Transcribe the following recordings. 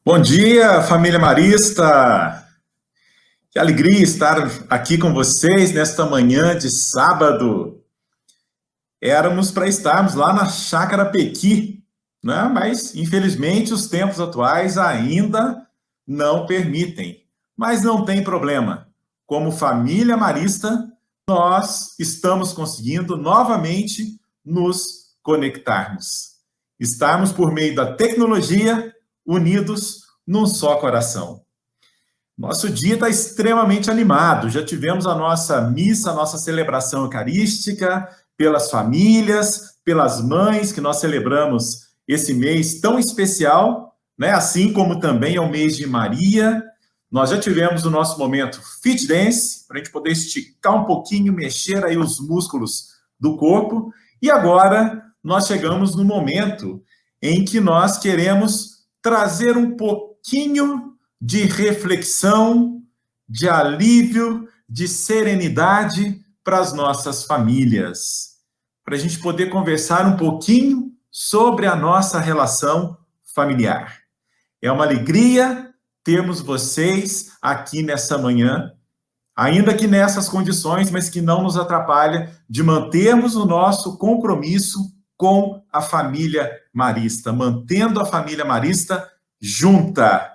Bom dia, família Marista! Que alegria estar aqui com vocês nesta manhã de sábado. Éramos para estarmos lá na Chácara Pequi, né? Mas, infelizmente, os tempos atuais ainda não permitem. Mas não tem problema. Como família Marista, nós estamos conseguindo novamente nos conectarmos. Estarmos por meio da tecnologia unidos num só coração. Nosso dia está extremamente animado. Já tivemos a nossa missa, a nossa celebração eucarística, pelas famílias, pelas mães, que nós celebramos esse mês tão especial, né? Assim como também é o mês de Maria. Nós já tivemos o nosso momento Fit Dance, para a gente poder esticar um pouquinho, mexer aí os músculos do corpo. E agora nós chegamos no momento em que nós queremos trazer um pouquinho de reflexão, de alívio, de serenidade para as nossas famílias, para a gente poder conversar um pouquinho sobre a nossa relação familiar. É uma alegria termos vocês aqui nessa manhã, ainda que nessas condições, mas que não nos atrapalha de mantermos o nosso compromisso com a família Marista, mantendo a família Marista junta.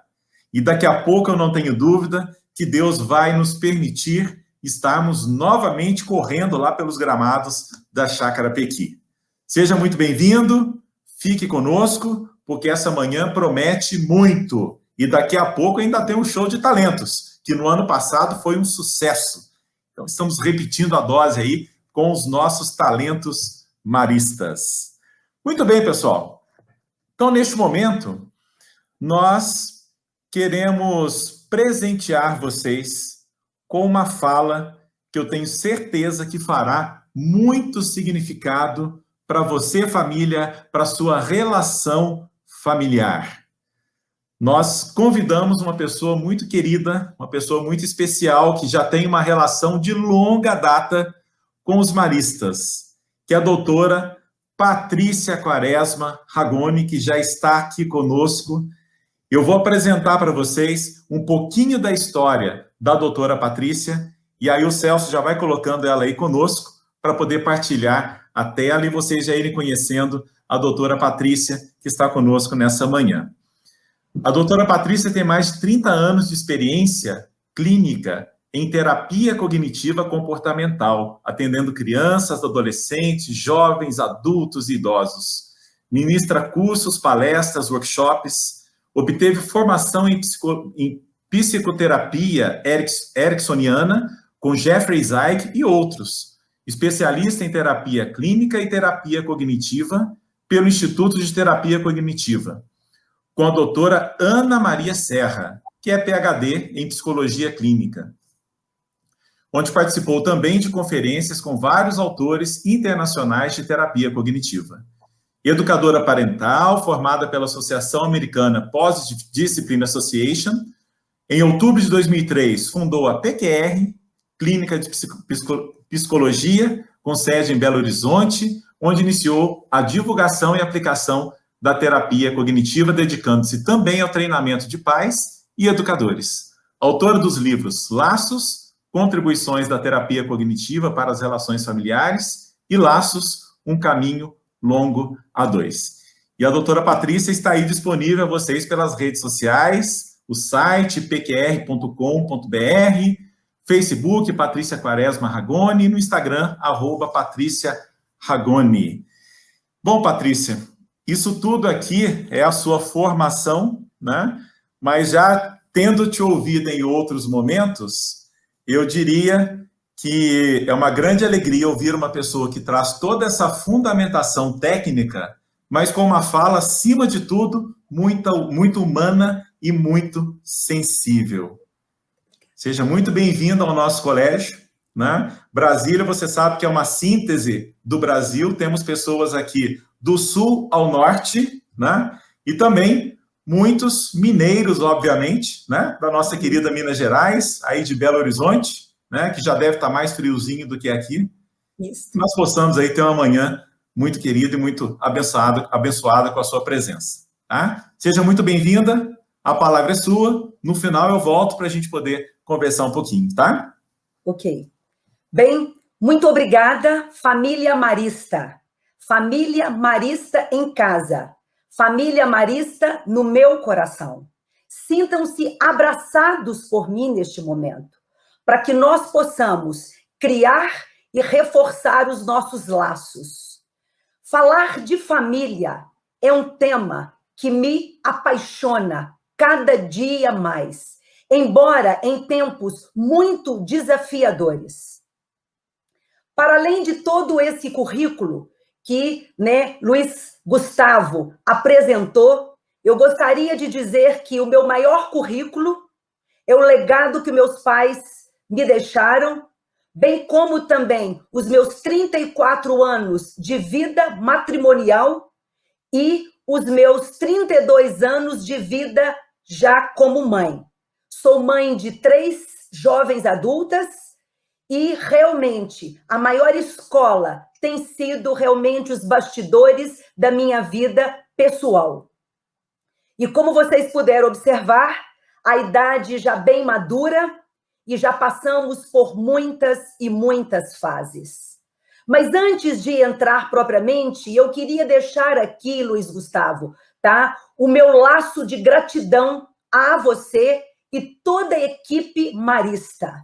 E daqui a pouco, eu não tenho dúvida, que Deus vai nos permitir estarmos novamente correndo lá pelos gramados da Chácara Pequi. Seja muito bem-vindo, fique conosco, porque essa manhã promete muito. E daqui a pouco ainda tem um show de talentos, que no ano passado foi um sucesso. Então, estamos repetindo a dose aí com os nossos talentos maristas. Muito bem, pessoal. Então, neste momento, nós queremos presentear vocês com uma fala que eu tenho certeza que fará muito significado para você, família, para a sua relação familiar. Nós convidamos uma pessoa muito querida, uma pessoa muito especial, que já tem uma relação de longa data com os maristas, que é a doutora Patrícia Quaresma Ragone, que já está aqui conosco. Eu vou apresentar para vocês um pouquinho da história da doutora Patrícia, e aí o Celso já vai colocando ela aí conosco para poder partilhar a tela e vocês já irem conhecendo a doutora Patrícia, que está conosco nessa manhã. A doutora Patrícia tem mais de 30 anos de experiência clínica em terapia cognitiva comportamental, atendendo crianças, adolescentes, jovens, adultos e idosos. Ministra cursos, palestras, workshops, obteve formação em psicoterapia ericksoniana com Jeffrey Zeig e outros. Especialista em terapia clínica e terapia cognitiva pelo Instituto de Terapia Cognitiva, com a doutora Ana Maria Serra, que é PhD em psicologia clínica, onde participou também de conferências com vários autores internacionais de terapia cognitiva. Educadora parental, formada pela Associação Americana Post-Discipline Association. Em outubro de 2003, fundou a PQR, Clínica de Psicologia, com sede em Belo Horizonte, onde iniciou a divulgação e aplicação da terapia cognitiva, dedicando-se também ao treinamento de pais e educadores. Autora dos livros Laços, Contribuições da Terapia Cognitiva para as Relações Familiares, e Laços, Um Caminho Longo a 2. E a doutora Patrícia está aí disponível a vocês pelas redes sociais, o site pqr.com.br, Facebook, Patrícia Quaresma Ragone, e no Instagram, @Patrícia Ragone. Bom, Patrícia, isso tudo aqui é a sua formação, né? Mas já tendo te ouvido em outros momentos, eu diria que é uma grande alegria ouvir uma pessoa que traz toda essa fundamentação técnica, mas com uma fala, acima de tudo, muito humana e muito sensível. Seja muito bem-vindo ao nosso colégio, né? Brasília, você sabe que é uma síntese do Brasil, temos pessoas aqui do sul ao norte, né? E também muitos mineiros, obviamente, né? Da nossa querida Minas Gerais, aí de Belo Horizonte, né, que já deve estar mais friozinho do que aqui. Isso. Nós possamos aí ter uma manhã muito querida e muito abençoada com a sua presença. Tá? Seja muito bem-vinda. A palavra é sua. No final eu volto para a gente poder conversar um pouquinho, tá? Ok. Bem, muito obrigada, família Marista. Família Marista em casa. Família Marista no meu coração. Sintam-se abraçados por mim neste momento, para que nós possamos criar e reforçar os nossos laços. Falar de família é um tema que me apaixona cada dia mais, embora em tempos muito desafiadores. Para além de todo esse currículo que, Luiz Gustavo apresentou, eu gostaria de dizer que o meu maior currículo é o legado que meus pais me deixaram, bem como também os meus 34 anos de vida matrimonial e os meus 32 anos de vida já como mãe. Sou mãe de 3 jovens adultas e realmente a maior escola tem sido realmente os bastidores da minha vida pessoal. E como vocês puderam observar, a idade já bem madura e já passamos por muitas e muitas fases. Mas antes de entrar propriamente, eu queria deixar aqui, Luiz Gustavo, tá? O meu laço de gratidão a você e toda a equipe marista.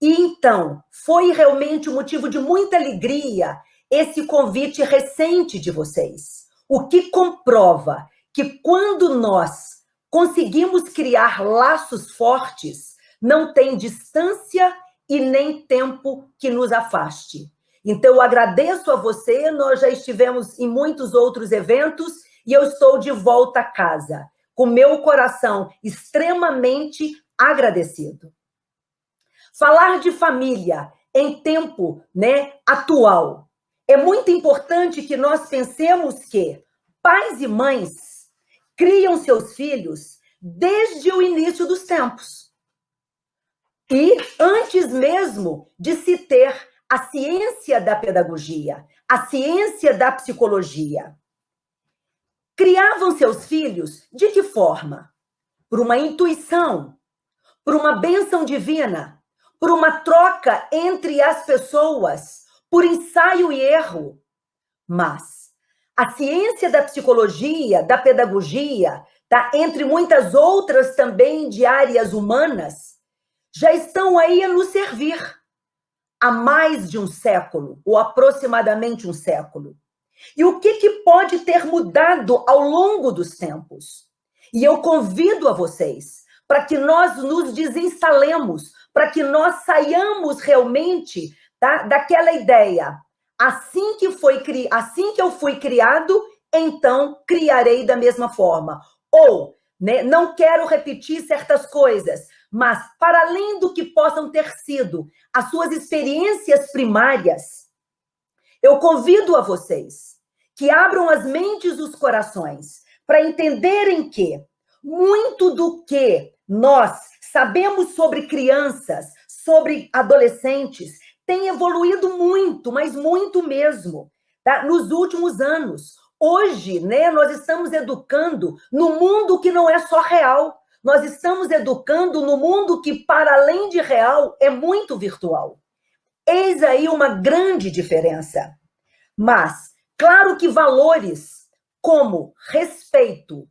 E então, foi realmente um motivo de muita alegria esse convite recente de vocês, o que comprova que quando nós conseguimos criar laços fortes, não tem distância e nem tempo que nos afaste. Então, eu agradeço a você, nós já estivemos em muitos outros eventos e eu estou de volta a casa, com meu coração extremamente agradecido. Falar de família em tempo, atual, é muito importante que nós pensemos que pais e mães criam seus filhos desde o início dos tempos. E antes mesmo de se ter a ciência da pedagogia, a ciência da psicologia. Criavam seus filhos de que forma? Por uma intuição, por uma bênção divina, por uma troca entre as pessoas, por ensaio e erro. Mas a ciência da psicologia, da pedagogia, tá, entre muitas outras também de áreas humanas, já estão aí a nos servir há mais de um século, ou aproximadamente um século. E o que pode ter mudado ao longo dos tempos? E eu convido a vocês para que nós nos desinstalemos, para que nós saiamos realmente, tá, daquela ideia. Assim que eu fui criado, então criarei da mesma forma. Ou, não quero repetir certas coisas, mas para além do que possam ter sido as suas experiências primárias, eu convido a vocês que abram as mentes e os corações para entenderem que muito do que nós sabemos sobre crianças, sobre adolescentes, tem evoluído muito, mas muito mesmo, tá? Nos últimos anos. Hoje, nós estamos educando no mundo que não é só real. Nós estamos educando no mundo que, para além de real, é muito virtual. Eis aí uma grande diferença. Mas, claro que valores como respeito,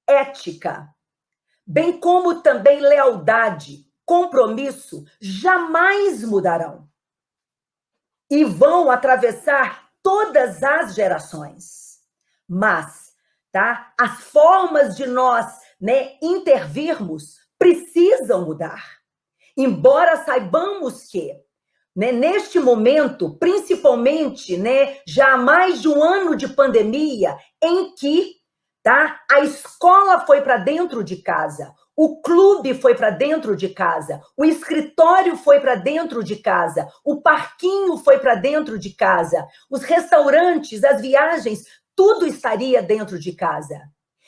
ética, bem como também lealdade, compromisso, jamais mudarão. E vão atravessar todas as gerações. Mas, tá, as formas de nós, intervirmos precisam mudar. Embora saibamos que, neste momento, principalmente, já há mais de um ano de pandemia, em que, tá, a escola foi para dentro de casa, o clube foi para dentro de casa, o escritório foi para dentro de casa, o parquinho foi para dentro de casa, os restaurantes, as viagens, tudo estaria dentro de casa.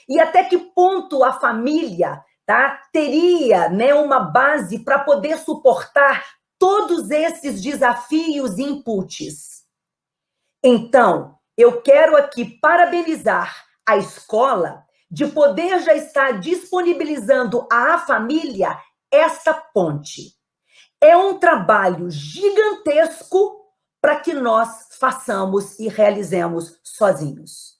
E até que ponto a família, tá, teria, uma base para poder suportar todos esses desafios e inputs? Então, eu quero aqui parabenizar a escola de poder já estar disponibilizando à família esta ponte. É um trabalho gigantesco para que nós façamos e realizemos sozinhos.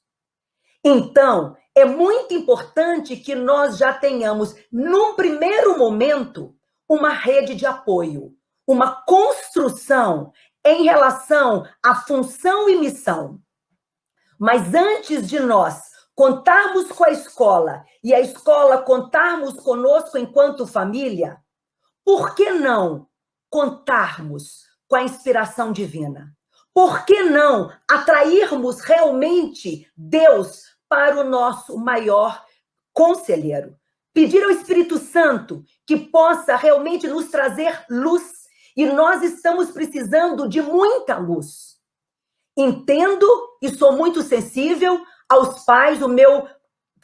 Então, é muito importante que nós já tenhamos, num primeiro momento, uma rede de apoio, uma construção em relação à função e missão. Mas antes de nós contarmos com a escola e a escola contarmos conosco enquanto família, por que não contarmos com a inspiração divina? Por que não atrairmos realmente Deus para o nosso maior conselheiro? Pedir ao Espírito Santo que possa realmente nos trazer luz. E nós estamos precisando de muita luz. Entendo e sou muito sensível aos pais. O meu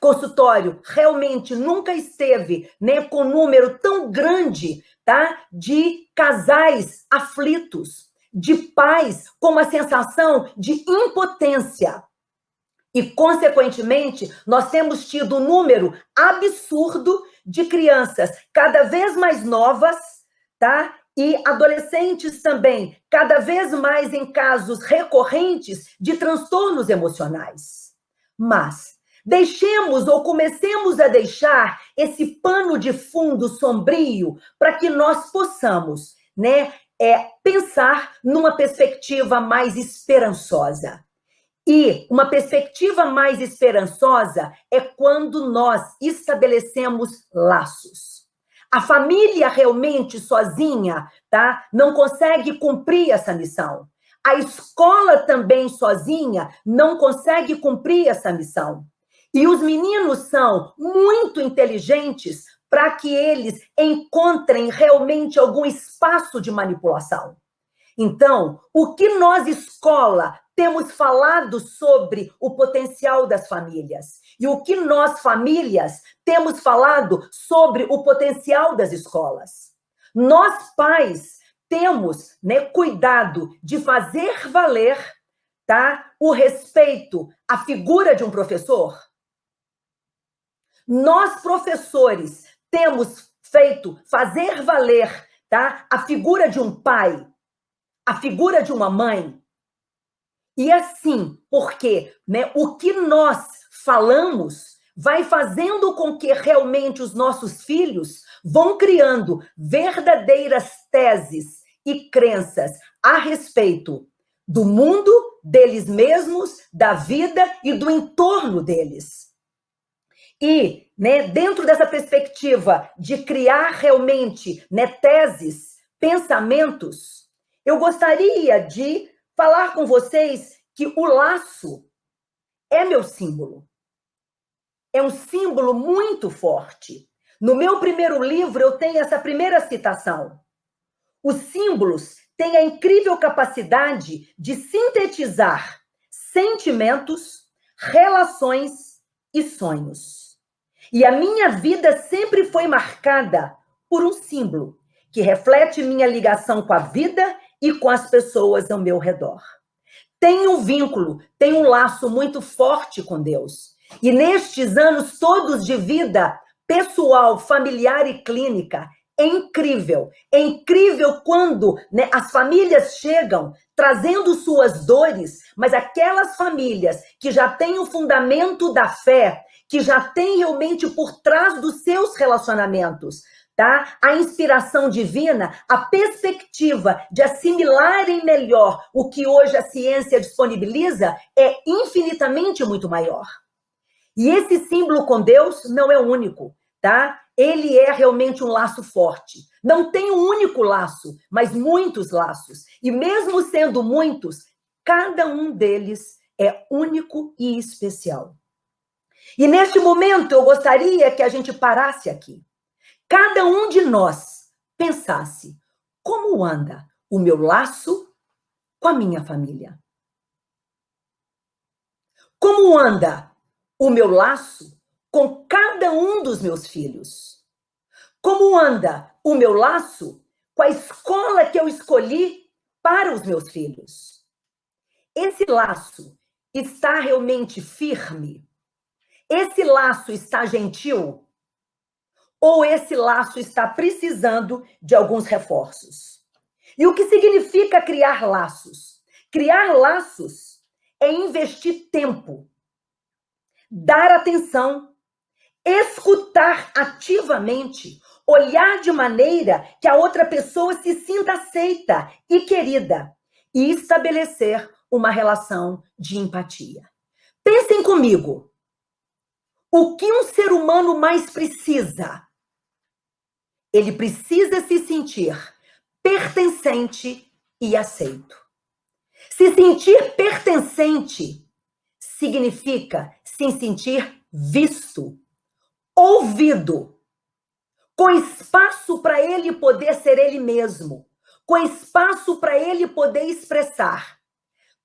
consultório realmente nunca esteve, né, com um número tão grande, tá, de casais aflitos, de pais com uma sensação de impotência. E, consequentemente, nós temos tido um número absurdo de crianças cada vez mais novas, tá? E adolescentes também, cada vez mais em casos recorrentes de transtornos emocionais. Mas deixemos ou comecemos a deixar esse pano de fundo sombrio para que nós possamos, né, pensar numa perspectiva mais esperançosa. E uma perspectiva mais esperançosa é quando nós estabelecemos laços. A família realmente sozinha, tá, não consegue cumprir essa missão. A escola também sozinha não consegue cumprir essa missão. E os meninos são muito inteligentes para que eles encontrem realmente algum espaço de manipulação. Então, o que nós, escola, temos falado sobre o potencial das famílias? E o que nós, famílias, temos falado sobre o potencial das escolas? Nós, pais, temos, né, cuidado de fazer valer, tá, o respeito à figura de um professor? Nós, professores, temos feito fazer valer, tá, a figura de um pai, a figura de uma mãe? E assim, porque, né, o que nós falamos vai fazendo com que realmente os nossos filhos vão criando verdadeiras teses e crenças a respeito do mundo, deles mesmos, da vida e do entorno deles. E, né, dentro dessa perspectiva de criar realmente, né, teses, pensamentos, eu gostaria de falar com vocês que o laço é meu símbolo. É um símbolo muito forte. No meu primeiro livro, eu tenho essa primeira citação. Os símbolos têm a incrível capacidade de sintetizar sentimentos, relações e sonhos. E a minha vida sempre foi marcada por um símbolo que reflete minha ligação com a vida e com as pessoas ao meu redor. Tenho um vínculo, tenho um laço muito forte com Deus. E nestes anos todos de vida pessoal, familiar e clínica, é incrível. É incrível quando, né, as famílias chegam trazendo suas dores, mas aquelas famílias que já têm o fundamento da fé, que já têm realmente por trás dos seus relacionamentos, tá, a inspiração divina, a perspectiva de assimilarem melhor o que hoje a ciência disponibiliza é infinitamente muito maior. E esse símbolo com Deus não é único, tá? Ele é realmente um laço forte. Não tem um único laço, mas muitos laços. E mesmo sendo muitos, cada um deles é único e especial. E neste momento eu gostaria que a gente parasse aqui. Cada um de nós pensasse: como anda o meu laço com a minha família? Como anda o meu laço com cada um dos meus filhos? Como anda o meu laço com a escola que eu escolhi para os meus filhos? Esse laço está realmente firme? esse laço está gentil? Ou esse laço está precisando de alguns reforços? E o que significa criar laços? Criar laços é investir tempo, dar atenção, escutar ativamente, olhar de maneira que a outra pessoa se sinta aceita e querida e estabelecer uma relação de empatia. Pensem comigo. O que um ser humano mais precisa? Ele precisa se sentir pertencente e aceito. Se sentir pertencente significa se sentir visto, ouvido, com espaço para ele poder ser ele mesmo, com espaço para ele poder expressar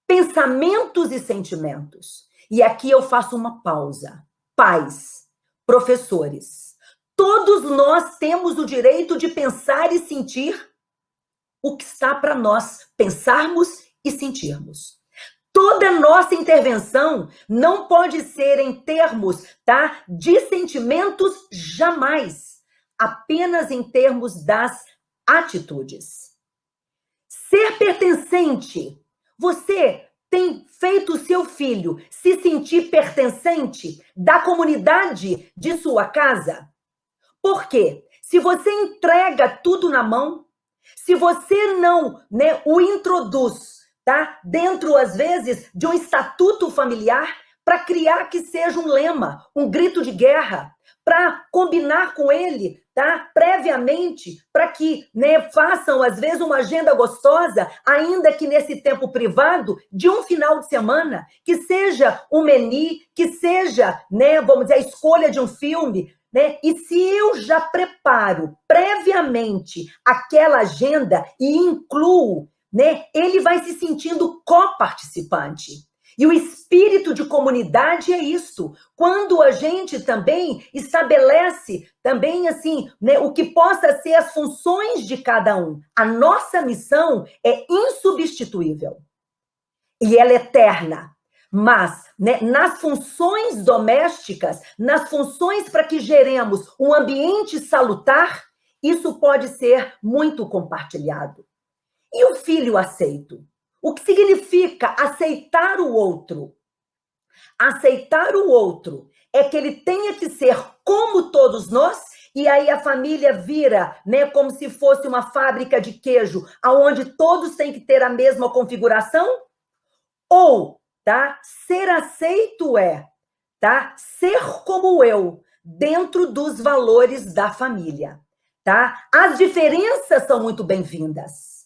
pensamentos e sentimentos. E aqui eu faço uma pausa. Pais, professores, todos nós temos o direito de pensar e sentir o que está para nós pensarmos e sentirmos. Toda nossa intervenção não pode ser em termos, tá, de sentimentos, jamais. Apenas em termos das atitudes. Ser pertencente. Você tem feito o seu filho se sentir pertencente da comunidade de sua casa? Por quê? Se você entrega tudo na mão, se você não, né, o introduz, tá, dentro, às vezes, de um estatuto familiar, para criar que seja um lema, um grito de guerra, para combinar com ele, tá, previamente, para que, né, façam, às vezes, uma agenda gostosa, ainda que nesse tempo privado, de um final de semana, que seja um menu, que seja, né, vamos dizer, a escolha de um filme, né? E se eu já preparo previamente aquela agenda e incluo, né, ele vai se sentindo coparticipante. E o espírito de comunidade é isto. Quando a gente também estabelece também assim, né, o que possa ser as funções de cada um. A nossa missão é insubstituível. E ela é eterna. Mas, né, nas funções domésticas, nas funções para que geremos um ambiente salutar, isso pode ser muito compartilhado. E o filho aceito? O que significa aceitar o outro? Aceitar o outro é que ele tenha que ser como todos nós, e aí a família vira, né, como se fosse uma fábrica de queijo, onde todos têm que ter a mesma configuração? Ou, tá, ser aceito é, tá, ser como eu, dentro dos valores da família, tá? As diferenças são muito bem-vindas.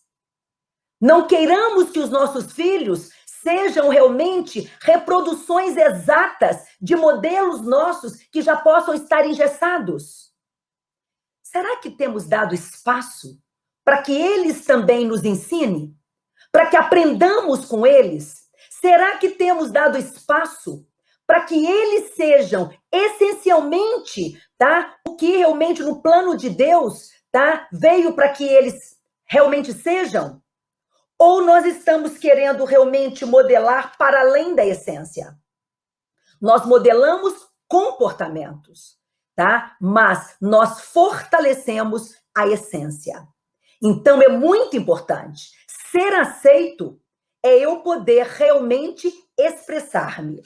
Não queiramos que os nossos filhos sejam realmente reproduções exatas de modelos nossos que já possam estar engessados. Será que temos dado espaço para que eles também nos ensinem? Para que aprendamos com eles? Será que temos dado espaço para que eles sejam essencialmente, tá, o que realmente no plano de Deus, tá, veio para que eles realmente sejam? Ou nós estamos querendo realmente modelar para além da essência? Nós modelamos comportamentos, tá? Mas nós fortalecemos a essência. Então, é muito importante. Ser aceito é eu poder realmente expressar-me.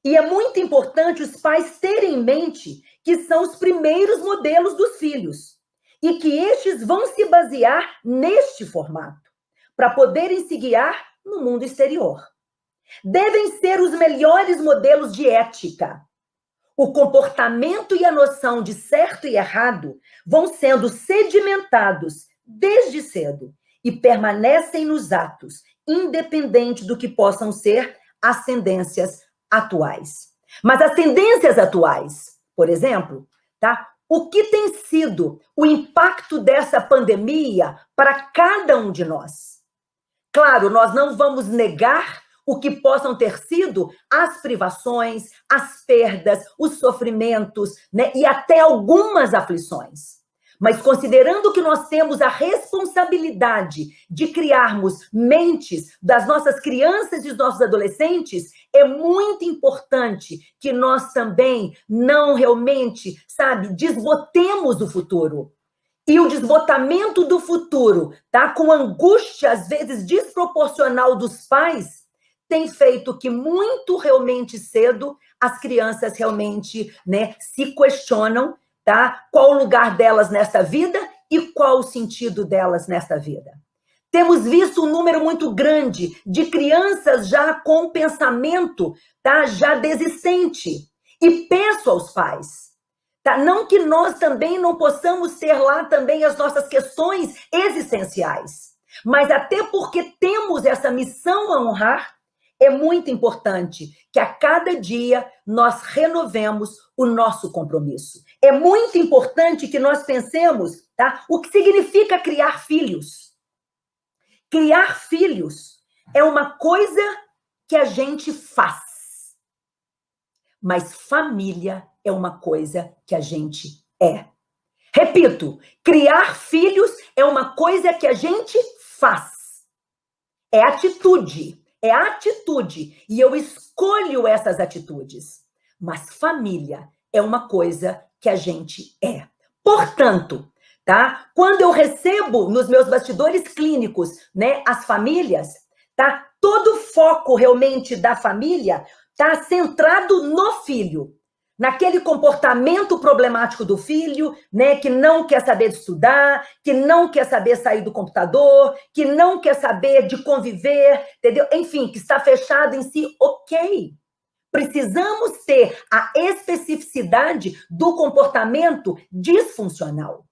E é muito importante os pais terem em mente que são os primeiros modelos dos filhos e que estes vão se basear neste formato, para poderem se guiar no mundo exterior. Devem ser os melhores modelos de ética. O comportamento e a noção de certo e errado vão sendo sedimentados desde cedo e permanecem nos atos, independente do que possam ser as tendências atuais. Mas as tendências atuais, por exemplo, tá? O que tem sido o impacto dessa pandemia para cada um de nós? Claro, nós não vamos negar o que possam ter sido as privações, as perdas, os sofrimentos, né, e até algumas aflições. Mas considerando que nós temos a responsabilidade de criarmos mentes das nossas crianças e dos nossos adolescentes, É muito importante que nós também não realmente, sabe, desbotemos o futuro. E o desbotamento do futuro, tá, com angústia, às vezes, desproporcional dos pais, tem feito que muito realmente cedo as crianças realmente, né, se questionam, tá, qual o lugar delas nessa vida e qual o sentido delas nessa vida. Temos visto um número muito grande de crianças já com pensamento, tá, já desistente. E peço aos pais, tá, não que nós também não possamos ter lá também as nossas questões existenciais, mas até porque temos essa missão a honrar, é muito importante que a cada dia nós renovemos o nosso compromisso. É muito importante que nós pensemos, tá, o que significa criar filhos. Criar filhos é uma coisa que a gente faz, mas família é uma coisa que a gente é. Repito, criar filhos é uma coisa que a gente faz. É atitude. É atitude, e eu escolho essas atitudes. Mas família é uma coisa que a gente é. Portanto, tá? Quando eu recebo nos meus bastidores clínicos, né, as famílias, tá? Todo o foco realmente da família tá centrado no filho. Naquele comportamento problemático do filho, né, que não quer saber de estudar, que não quer saber sair do computador, que não quer saber de conviver, entendeu? Enfim, que está fechado em si, ok. Precisamos ter a especificidade do comportamento disfuncional.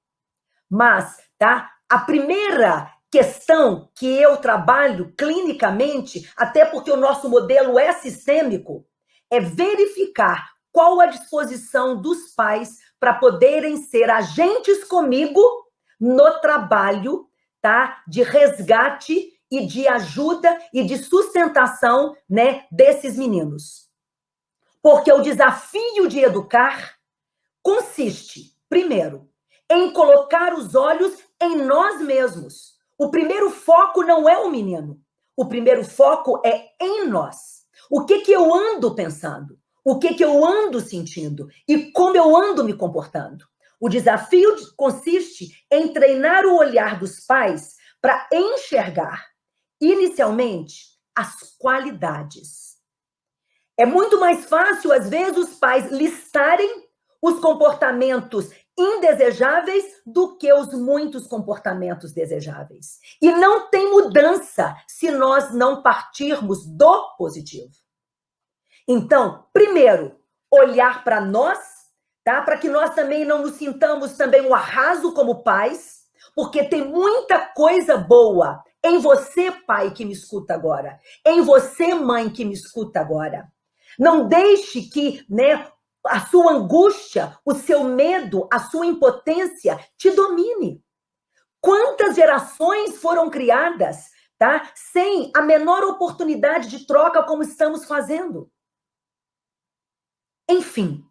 Mas, tá, a primeira questão que eu trabalho clinicamente, até porque o nosso modelo é sistêmico, é verificar qual a disposição dos pais para poderem ser agentes comigo no trabalho, tá, de resgate e de ajuda e de sustentação, né, desses meninos. Porque o desafio de educar consiste, primeiro, em colocar os olhos em nós mesmos. O primeiro foco não é o menino. O primeiro foco é em nós. O que eu ando pensando? O que eu ando sentindo e como eu ando me comportando. O desafio consiste em treinar o olhar dos pais para enxergar, inicialmente, as qualidades. É muito mais fácil, às vezes, os pais listarem os comportamentos indesejáveis do que os muitos comportamentos desejáveis. E não tem mudança se nós não partirmos do positivo. Então, primeiro, olhar para nós, tá? Para que nós também não nos sintamos também um arraso como pais, porque tem muita coisa boa em você, pai, que me escuta agora, em você, mãe, que me escuta agora. Não deixe que, né, a sua angústia, o seu medo, a sua impotência te domine. Quantas gerações foram criadas, tá? Sem a menor oportunidade de troca como estamos fazendo? Enfim,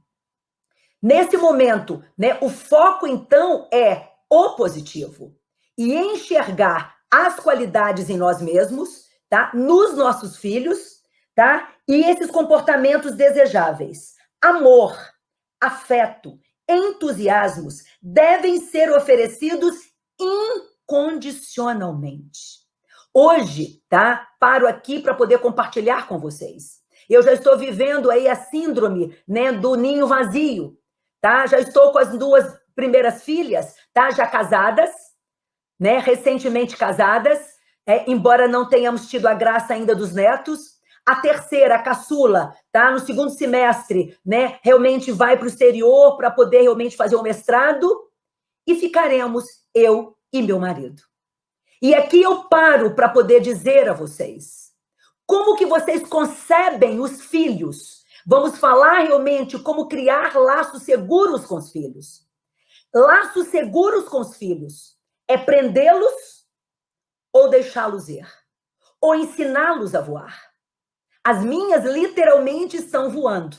nesse momento, né, o foco, então, é o positivo. E enxergar as qualidades em nós mesmos, tá? Nos nossos filhos, tá? E esses comportamentos desejáveis. Amor, afeto, entusiasmos devem ser oferecidos incondicionalmente. Hoje, tá? Paro aqui para poder compartilhar com vocês. Eu já estou vivendo aí a síndrome, né, do ninho vazio, tá? Já estou com as 2 primeiras filhas, tá? Já casadas, né? Recentemente casadas, embora não tenhamos tido a graça ainda dos netos. A terceira, a caçula, tá? No 2º semestre, né? Realmente vai para o exterior para poder realmente fazer um mestrado e ficaremos eu e meu marido. E aqui eu paro para poder dizer a vocês, como que vocês concebem os filhos? Vamos falar realmente como criar laços seguros com os filhos. Laços seguros com os filhos é prendê-los ou deixá-los ir, ou ensiná-los a voar. As minhas literalmente estão voando.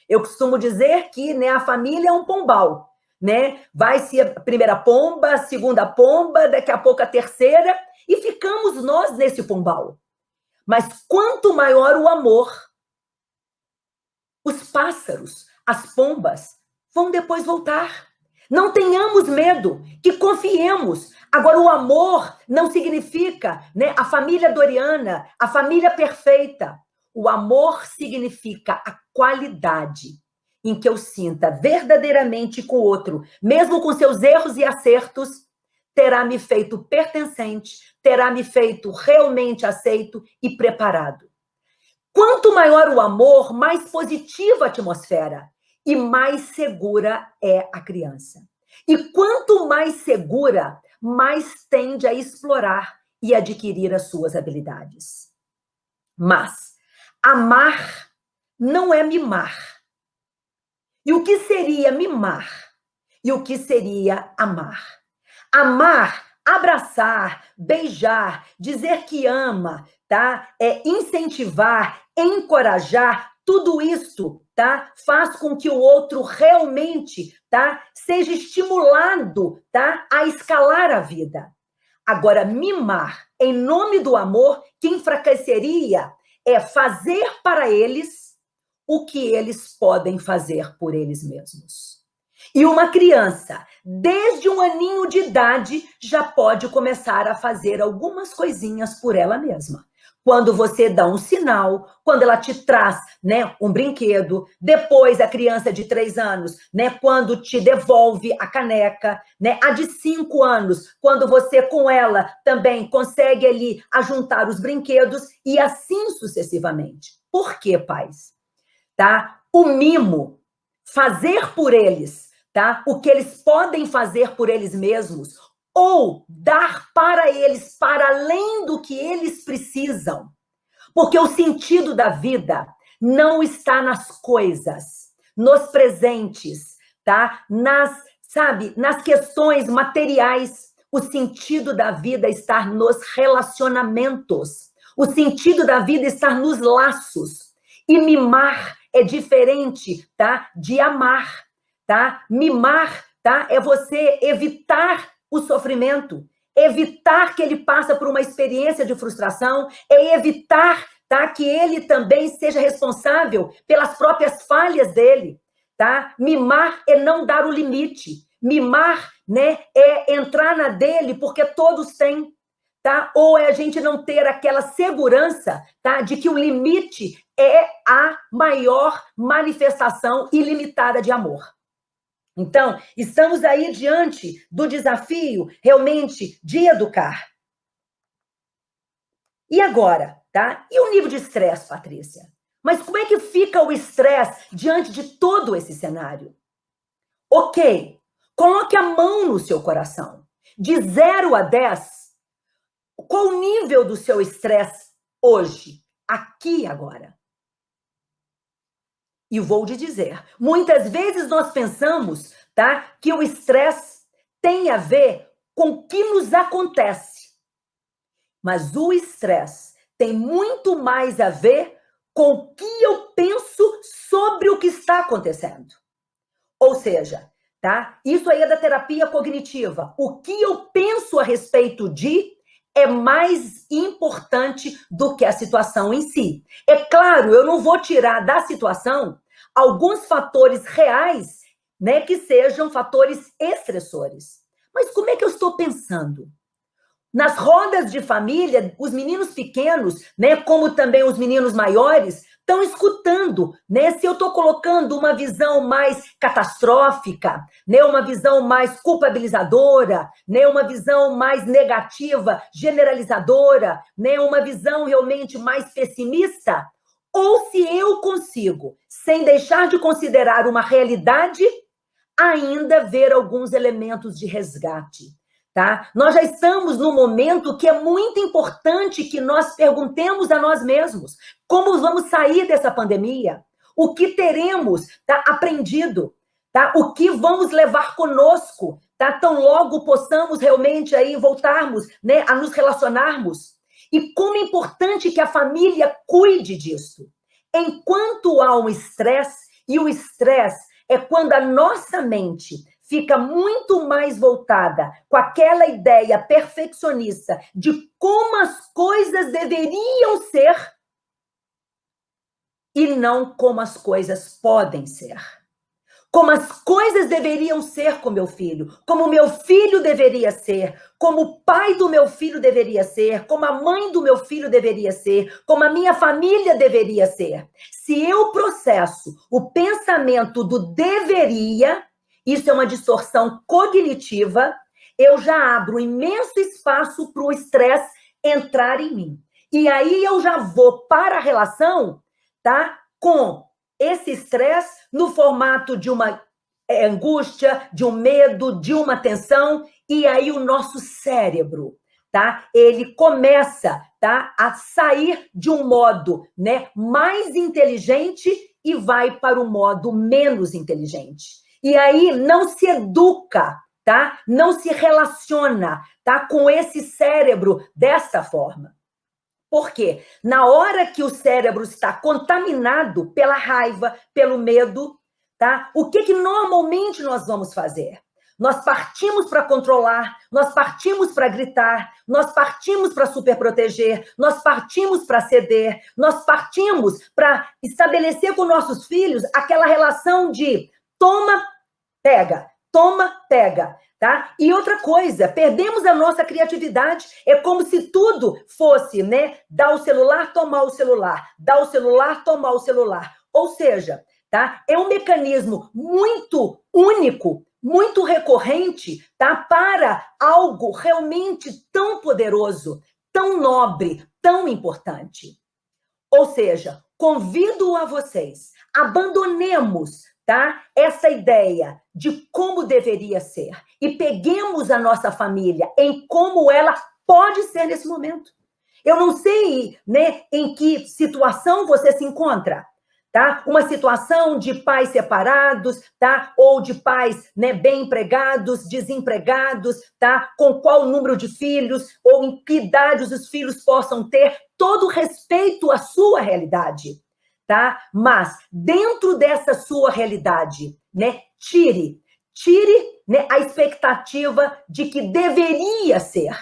Eu costumo dizer que, né, a família é um pombal, né? Vai-se a primeira pomba, a segunda pomba, daqui a pouco a terceira, e ficamos nós nesse pombal. Mas quanto maior o amor, Os pássaros, as pombas, vão depois voltar. Não tenhamos medo, que confiemos. Agora, o amor não significa, né, a família doriana, a família perfeita. O amor significa a qualidade em que eu sinta verdadeiramente com o outro, mesmo com seus erros e acertos, terá me feito pertencente, terá me feito realmente aceito e preparado. Quanto maior o amor, mais positiva a atmosfera e mais segura é a criança. E quanto mais segura, mais tende a explorar e adquirir as suas habilidades. Mas amar não é mimar. E o que seria mimar? E o que seria amar? Amar, abraçar, beijar, dizer que ama, tá? Incentivar, encorajar, tudo isso, tá? Faz com que o outro realmente, tá? Seja estimulado, tá? A escalar a vida. Agora, mimar em nome do amor, que enfraqueceria, é fazer para eles o que eles podem fazer por eles mesmos. E uma criança, desde um aninho de idade, já pode começar a fazer algumas coisinhas por ela mesma. Quando você dá um sinal, quando ela te traz, né, um brinquedo, depois a criança de 3 anos, né, quando te devolve a caneca, né, a de 5 anos, quando você com ela também consegue ali ajuntar os brinquedos e assim sucessivamente. Por quê, pais? Tá? O mimo, fazer por eles, tá? O que eles podem fazer por eles mesmos, ou dar para eles para além do que eles precisam. Porque o sentido da vida não está nas coisas, nos presentes, tá? Nas questões materiais. O sentido da vida está nos relacionamentos. O sentido da vida está nos laços. E mimar é diferente, tá? De amar, tá? Mimar, tá? É você evitar o sofrimento, evitar que ele passe por uma experiência de frustração, é evitar, tá? Que ele também seja responsável pelas próprias falhas dele, tá? Mimar é não dar o limite. Mimar, né, é entrar na dele porque todos têm. Tá? Ou é a gente não ter aquela segurança, tá? De que o limite é a maior manifestação ilimitada de amor. Então, estamos aí diante do desafio realmente de educar. E agora, tá? E o nível de estresse, Patrícia? Mas como é que fica o estresse diante de todo esse cenário? Ok, coloque a mão no seu coração. De 0 a 10, qual o nível do seu estresse hoje, aqui e agora? E vou te dizer, muitas vezes nós pensamos, tá, que o estresse tem a ver com o que nos acontece. Mas o estresse tem muito mais a ver com o que eu penso sobre o que está acontecendo. Ou seja, tá? Isso aí é da terapia cognitiva. O que eu penso a respeito de é mais importante do que a situação em si. É claro, eu não vou tirar da situação alguns fatores reais, né, que sejam fatores estressores. Mas como é que eu estou pensando? Nas rodas de família, os meninos pequenos, né, como também os meninos maiores, estão escutando, né? Se eu estou colocando uma visão mais catastrófica, né, uma visão mais culpabilizadora, né, uma visão mais negativa, generalizadora, né, uma visão realmente mais pessimista, ou se eu consigo, sem deixar de considerar uma realidade, ainda ver alguns elementos de resgate. Tá? Nós já estamos num momento que é muito importante que nós perguntemos a nós mesmos como vamos sair dessa pandemia, o que teremos, tá, aprendido, tá? O que vamos levar conosco, tá? Tão logo possamos realmente aí voltarmos, né, a nos relacionarmos. E como é importante que a família cuide disso. Enquanto há um estresse, e o estresse é quando a nossa mente fica muito mais voltada com aquela ideia perfeccionista de como as coisas deveriam ser, e não como as coisas podem ser. Como as coisas deveriam ser com meu filho, como meu filho deveria ser, como o pai do meu filho deveria ser, como a mãe do meu filho deveria ser, como a minha família deveria ser. Se eu processo o pensamento do deveria, isso é uma distorção cognitiva, eu já abro um imenso espaço para o estresse entrar em mim. E aí eu já vou para a relação, tá? Com esse estresse no formato de uma angústia, de um medo, de uma tensão, e aí o nosso cérebro, tá? Ele começa, tá, a sair de um modo, né, mais inteligente e vai para o modo menos inteligente. E aí não se educa, tá? Não se relaciona, tá, com esse cérebro desta forma. Por quê? Na hora que o cérebro está contaminado pela raiva, pelo medo, tá? O que normalmente nós vamos fazer? Nós partimos para controlar, nós partimos para gritar, nós partimos para superproteger, nós partimos para ceder, nós partimos para estabelecer com nossos filhos aquela relação de toma, pega, toma, pega. Tá? E outra coisa, perdemos a nossa criatividade, é como se tudo fosse, né, dar o celular, tomar o celular, dar o celular, tomar o celular. Ou seja, tá? É um mecanismo muito único, muito recorrente, tá? Para algo realmente tão poderoso, tão nobre, tão importante. Ou seja, convido a vocês, abandonemos, tá, essa ideia de como deveria ser e peguemos a nossa família em como ela pode ser nesse momento. Eu não sei, né, em que situação você se encontra, tá? Uma situação de pais separados, tá? Ou de pais, né, bem empregados, desempregados, tá? Com qual número de filhos ou em que idade os filhos possam ter, todo respeito à sua realidade. Tá? Mas dentro dessa sua realidade, né, tire, né, a expectativa de que deveria ser,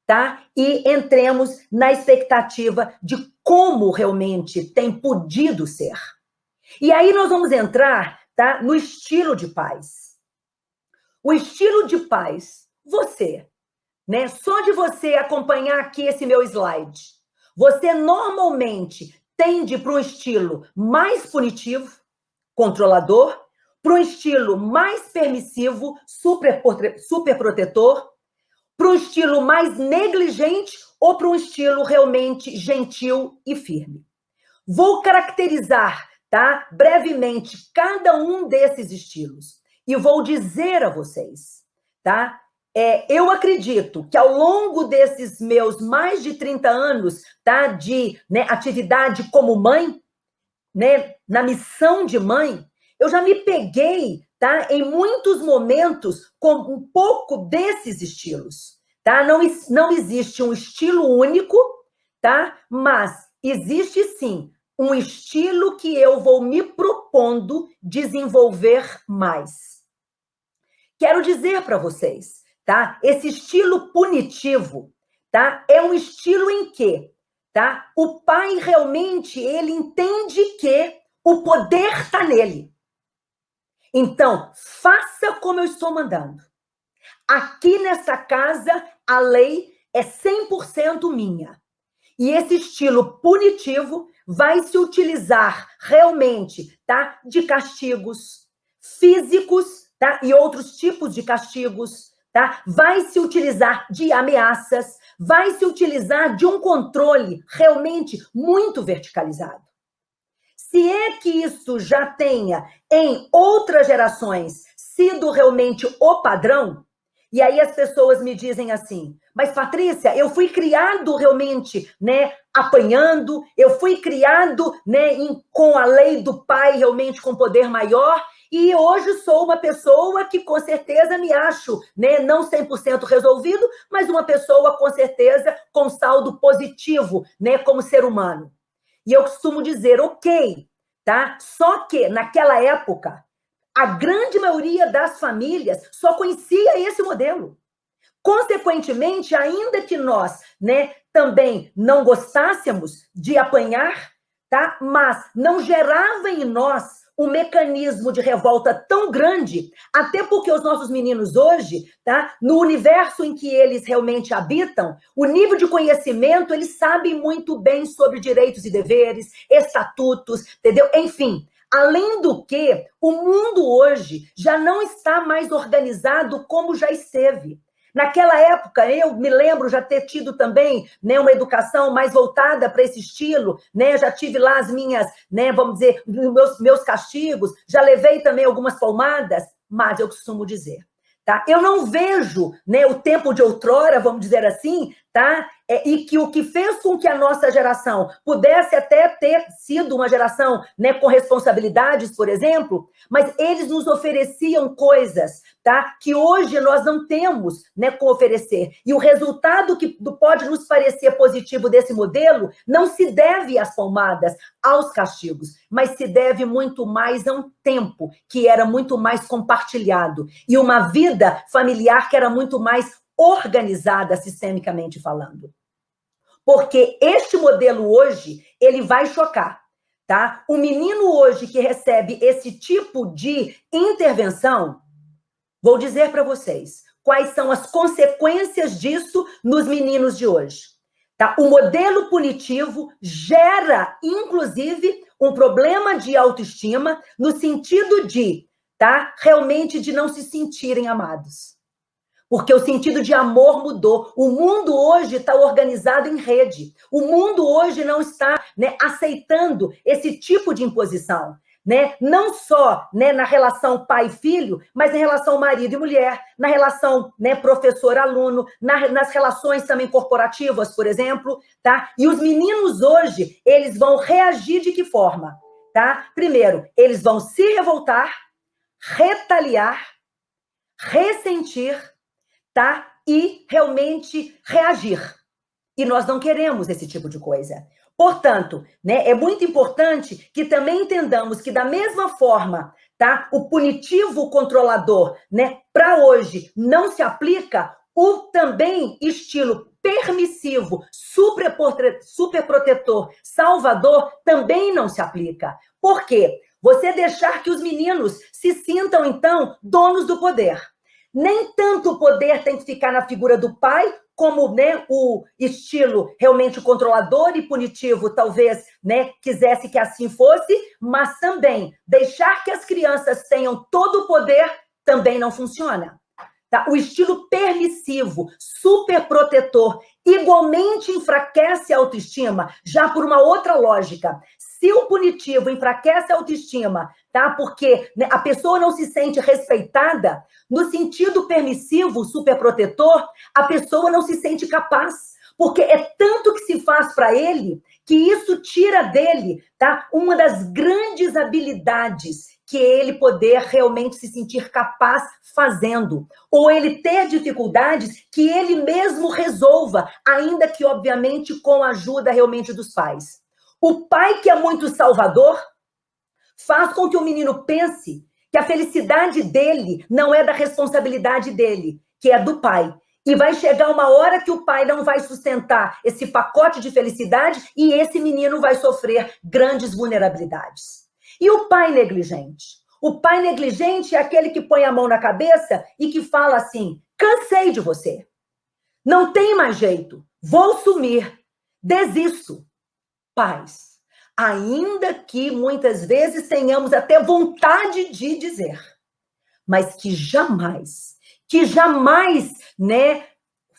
tá? E entremos na expectativa de como realmente tem podido ser. E aí nós vamos entrar, tá, no estilo de paz. O estilo de paz, você, né? Só de você acompanhar aqui esse meu slide, você normalmente tende para um estilo mais punitivo, controlador, para um estilo mais permissivo, superprotetor, para um estilo mais negligente ou para um estilo realmente gentil e firme. Vou caracterizar, tá, brevemente cada um desses estilos e vou dizer a vocês, tá? Eu acredito que ao longo desses meus mais de 30 anos, tá, de, né, atividade como mãe, né, na missão de mãe, eu já me peguei, tá, em muitos momentos com um pouco desses estilos, tá? Não existe um estilo único, tá? Mas existe sim um estilo que eu vou me propondo desenvolver mais. Quero dizer para vocês, tá? Esse estilo punitivo, tá? É um estilo em que, tá? O pai realmente ele entende que o poder está nele. Então, faça como eu estou mandando. Aqui nessa casa, a lei é 100% minha. E esse estilo punitivo vai se utilizar realmente, tá? De castigos físicos, tá? E outros tipos de castigos, tá? Vai se utilizar de ameaças, vai se utilizar de um controle realmente muito verticalizado. Se é que isso já tenha em outras gerações sido realmente o padrão, e aí as pessoas me dizem assim, mas Patrícia, eu fui criado realmente, né, apanhando, eu fui criado, né, com a lei do pai realmente com poder maior, e hoje sou uma pessoa que com certeza me acho, né, não 100% resolvido, mas uma pessoa com certeza com saldo positivo, né, como ser humano. E eu costumo dizer, ok, tá? Só que naquela época, a grande maioria das famílias só conhecia esse modelo. Consequentemente, ainda que nós, né, também não gostássemos de apanhar, tá? Mas não gerava em nós um mecanismo de revolta tão grande, até porque os nossos meninos hoje, tá? No universo em que eles realmente habitam, o nível de conhecimento, eles sabem muito bem sobre direitos e deveres, estatutos, entendeu? Enfim, além do que, o mundo hoje já não está mais organizado como já esteve. Naquela época, eu me lembro já ter tido também, né, uma educação mais voltada para esse estilo, né, já tive lá as minhas, né, vamos dizer, meus castigos, já levei também algumas palmadas, mas eu costumo dizer, tá? Eu não vejo, né, o tempo de outrora, vamos dizer assim, tá? E que o que fez com que a nossa geração pudesse até ter sido uma geração, né, com responsabilidades, por exemplo, mas eles nos ofereciam coisas, tá? Que hoje nós não temos, né, com oferecer. E o resultado que pode nos parecer positivo desse modelo não se deve às palmadas, aos castigos, mas se deve muito mais a um tempo que era muito mais compartilhado e uma vida familiar que era muito mais organizada, sistemicamente falando. Porque este modelo hoje, ele vai chocar, tá? O menino hoje que recebe esse tipo de intervenção, vou dizer para vocês quais são as consequências disso nos meninos de hoje. Tá? O modelo punitivo gera, inclusive, um problema de autoestima no sentido de, tá? Realmente de não se sentirem amados. Porque o sentido de amor mudou. O mundo hoje está organizado em rede. O mundo hoje não está, né, aceitando esse tipo de imposição. Né? Não só, né, na relação pai-filho, mas na relação marido e mulher, na relação, né, professor-aluno, nas relações também corporativas, por exemplo. Tá? E os meninos hoje, eles vão reagir de que forma? Tá? Primeiro, eles vão se revoltar, retaliar, ressentir, tá? E realmente reagir. E nós não queremos esse tipo de coisa. Portanto, né, é muito importante que também entendamos que da mesma forma, tá? O punitivo controlador, né, para hoje não se aplica, o também estilo permissivo, superprotetor, salvador, também não se aplica. Por quê? Você deixar que os meninos se sintam, então, donos do poder. Nem tanto o poder tem que ficar na figura do pai, como, né, o estilo realmente controlador e punitivo talvez, né, quisesse que assim fosse, mas também deixar que as crianças tenham todo o poder também não funciona. Tá? O estilo permissivo, superprotetor, igualmente enfraquece a autoestima, já por uma outra lógica. Se o punitivo enfraquece a autoestima, tá? Porque, né, a pessoa não se sente respeitada, no sentido permissivo, superprotetor, a pessoa não se sente capaz. Porque é tanto que se faz para ele, que isso tira dele, tá? Uma das grandes habilidades que ele poder realmente se sentir capaz fazendo. Ou ele ter dificuldades que ele mesmo resolva, ainda que, obviamente, com a ajuda realmente dos pais. O pai que é muito salvador faz com que o menino pense que a felicidade dele não é da responsabilidade dele, que é do pai. E vai chegar uma hora que o pai não vai sustentar esse pacote de felicidade e esse menino vai sofrer grandes vulnerabilidades. E o pai negligente? O pai negligente é aquele que põe a mão na cabeça e que fala assim: cansei de você. Não tem mais jeito. Vou sumir. Desisto. Pais, ainda que muitas vezes tenhamos até vontade de dizer, mas que jamais, né,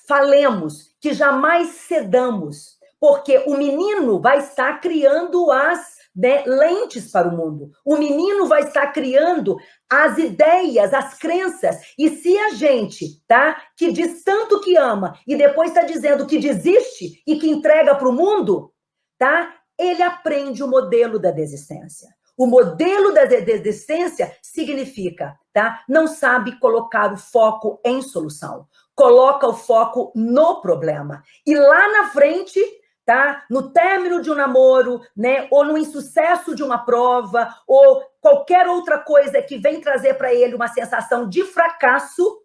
falemos, que jamais cedamos, porque o menino vai estar criando as, né, lentes para o mundo. O menino vai estar criando as ideias, as crenças. E se a gente, tá, que diz tanto que ama e depois está dizendo que desiste e que entrega para o mundo, tá? Ele aprende o modelo da desistência. O modelo da desistência significa, tá? Não sabe colocar o foco em solução. Coloca o foco no problema. E lá na frente, tá? No término de um namoro, né? Ou no insucesso de uma prova, ou qualquer outra coisa que vem trazer para ele uma sensação de fracasso,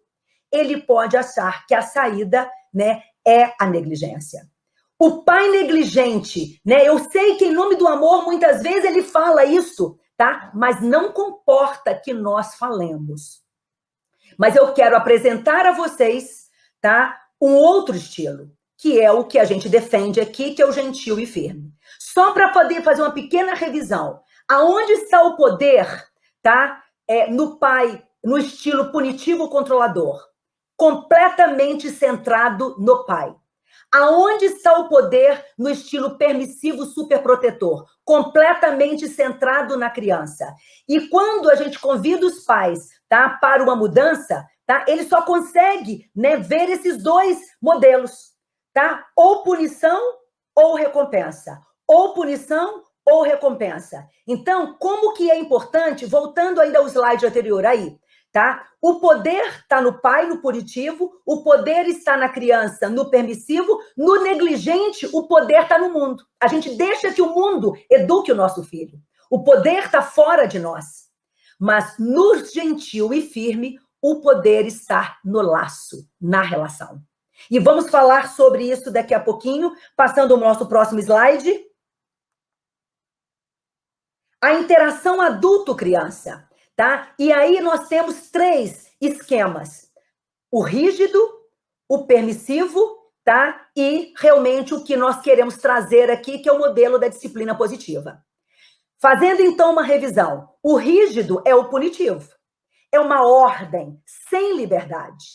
ele pode achar que a saída, né, é a negligência. O pai negligente, né? Eu sei que em nome do amor, muitas vezes ele fala isso, tá? Mas não comporta que nós falemos. Mas eu quero apresentar a vocês, tá? Um outro estilo, que é o que a gente defende aqui, que é o gentil e firme. Só para poder fazer uma pequena revisão. Aonde está o poder, tá? No pai, no estilo punitivo controlador, completamente centrado no pai. Aonde está o poder no estilo permissivo superprotetor? Completamente centrado na criança. E quando a gente convida os pais, tá, para uma mudança, tá, ele só consegue, né, ver esses dois modelos, tá? Ou punição ou recompensa. Ou punição ou recompensa. Então, como que é importante, voltando ainda ao slide anterior aí, tá? O poder está no pai, no punitivo, o poder está na criança, no permissivo, no negligente, o poder está no mundo. A gente deixa que o mundo eduque o nosso filho. O poder está fora de nós. Mas no gentil e firme, o poder está no laço, na relação. E vamos falar sobre isso daqui a pouquinho, passando o nosso próximo slide. A interação adulto-criança. Tá? E aí nós temos 3 esquemas. O rígido, o permissivo, tá? E realmente o que nós queremos trazer aqui, que é o modelo da disciplina positiva. Fazendo então uma revisão. O rígido é o punitivo. É uma ordem sem liberdade,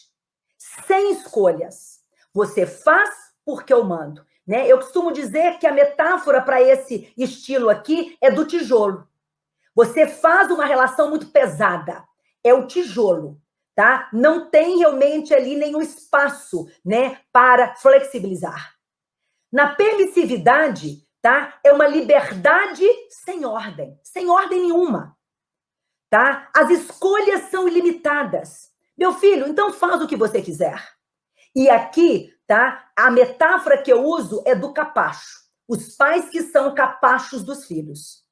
sem escolhas. Você faz porque eu mando, né? Eu costumo dizer que a metáfora para esse estilo aqui é do tijolo. Você faz uma relação muito pesada. É o tijolo, tá? Não tem realmente ali nenhum espaço, né, para flexibilizar. Na permissividade, tá? É uma liberdade sem ordem nenhuma, tá? As escolhas são ilimitadas. Meu filho, então faz o que você quiser. E aqui, tá? A metáfora que eu uso é do capacho. Os pais que são capachos dos filhos.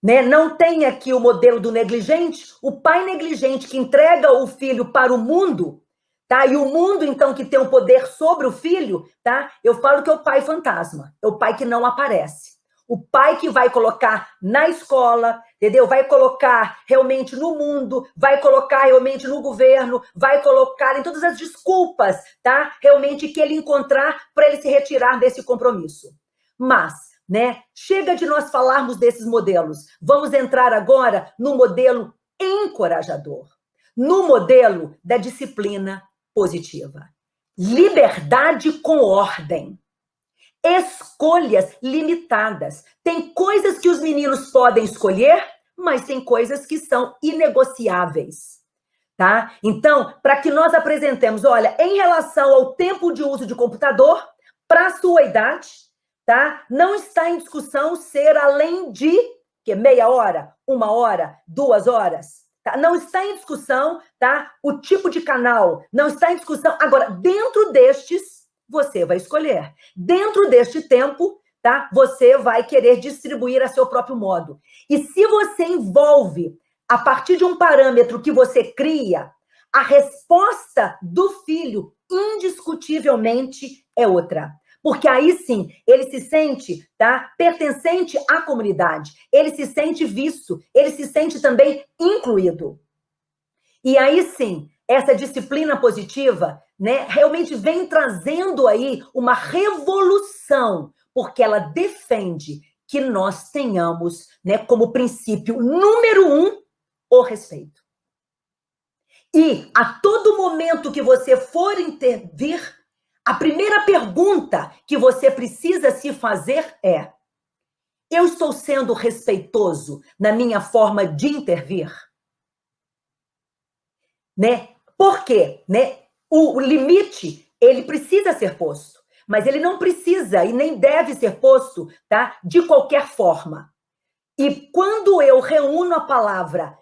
Né? Não tem aqui o modelo do negligente, o pai negligente que entrega o filho para o mundo, tá? E o mundo, então, que tem o poder sobre o filho, tá? Eu falo que é o pai fantasma, é o pai que não aparece. O pai que vai colocar na escola, entendeu? Vai colocar realmente no mundo, vai colocar realmente no governo, vai colocar em todas as desculpas, tá? Realmente que ele encontrar para ele se retirar desse compromisso. Mas, né? Chega de nós falarmos desses modelos. Vamos entrar agora no modelo encorajador, no modelo da disciplina positiva. Liberdade com ordem. Escolhas limitadas. Tem coisas que os meninos podem escolher, mas tem coisas que são inegociáveis. Tá? Então, para que nós apresentemos, olha, em relação ao tempo de uso de computador, para a sua idade, tá? Não está em discussão ser além de meia hora, 1 hora, 2 horas. Tá? Não está em discussão, tá? O tipo de canal. Não está em discussão. Agora, dentro destes, você vai escolher. Dentro deste tempo, tá? Você vai querer distribuir a seu próprio modo. E se você envolve, a partir de um parâmetro que você cria, a resposta do filho, indiscutivelmente, é outra. Porque aí sim, ele se sente, tá, pertencente à comunidade, ele se sente visto, ele se sente também incluído. E aí sim, essa disciplina positiva, né, realmente vem trazendo aí uma revolução, porque ela defende que nós tenhamos, né, como princípio número 1, o respeito. E a todo momento que você for intervir, a primeira pergunta que você precisa se fazer é: eu estou sendo respeitoso na minha forma de intervir? Né? Por quê? Né? O limite, ele precisa ser posto, mas ele não precisa e nem deve ser posto, tá? De qualquer forma. E quando eu reúno a palavra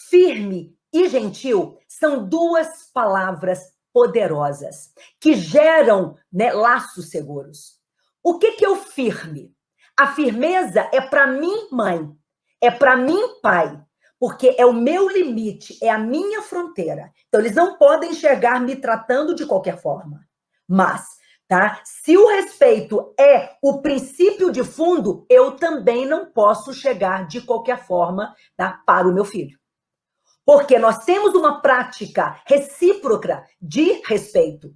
firme e gentil, são 2 palavras poderosas, que geram, né, laços seguros. O que é o firme? A firmeza é para mim, mãe, é para mim, pai, porque é o meu limite, é a minha fronteira. Então, eles não podem enxergar me tratando de qualquer forma. Mas, tá? Se o respeito é o princípio de fundo, eu também não posso chegar de qualquer forma, tá, para o meu filho. Porque nós temos uma prática recíproca de respeito.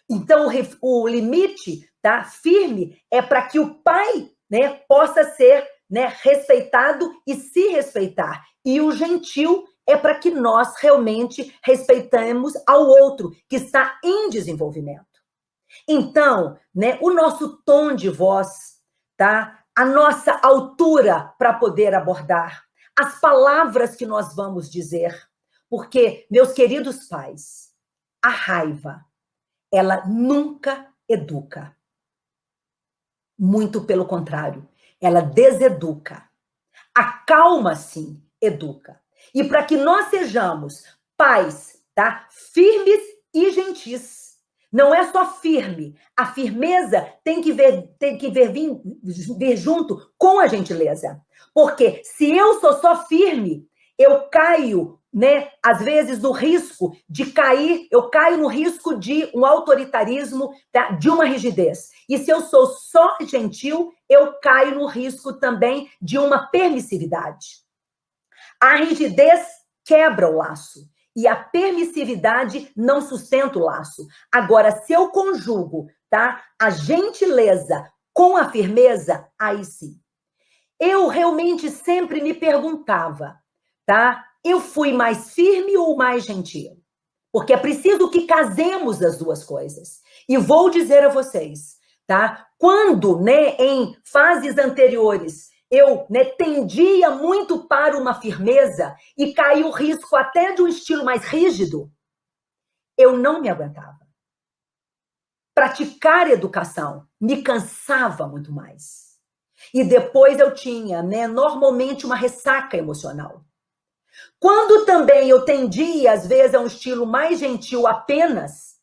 Então, o limite, tá, firme é para que o pai, né, possa ser, né, respeitado e se respeitar. E o gentil é para que nós realmente respeitemos ao outro que está em desenvolvimento. Então, né, o nosso tom de voz, tá, a nossa altura para poder abordar, as palavras que nós vamos dizer, porque, meus queridos pais, a raiva, ela nunca educa. Muito pelo contrário, ela deseduca. A calma, sim, educa. E para que nós sejamos pais, tá, firmes e gentis. Não é só firme. A firmeza tem que vir junto com a gentileza. Porque se eu sou só firme, eu caio, né, às vezes no risco de cair, eu caio no risco de um autoritarismo, tá, de uma rigidez. E se eu sou só gentil, eu caio no risco também de uma permissividade. A rigidez quebra o laço e a permissividade não sustenta o laço. Agora, se eu conjugo, tá, a gentileza com a firmeza, aí sim. Eu realmente sempre me perguntava, tá? Eu fui mais firme ou mais gentil? Porque é preciso que casemos as duas coisas. E vou dizer a vocês, tá? Quando, né, em fases anteriores, eu, né, tendia muito para uma firmeza e caí o risco até de um estilo mais rígido, eu não me aguentava. Praticar educação me cansava muito mais. E depois eu tinha, né, normalmente uma ressaca emocional. Quando também eu tendia, às vezes, a um estilo mais gentil apenas,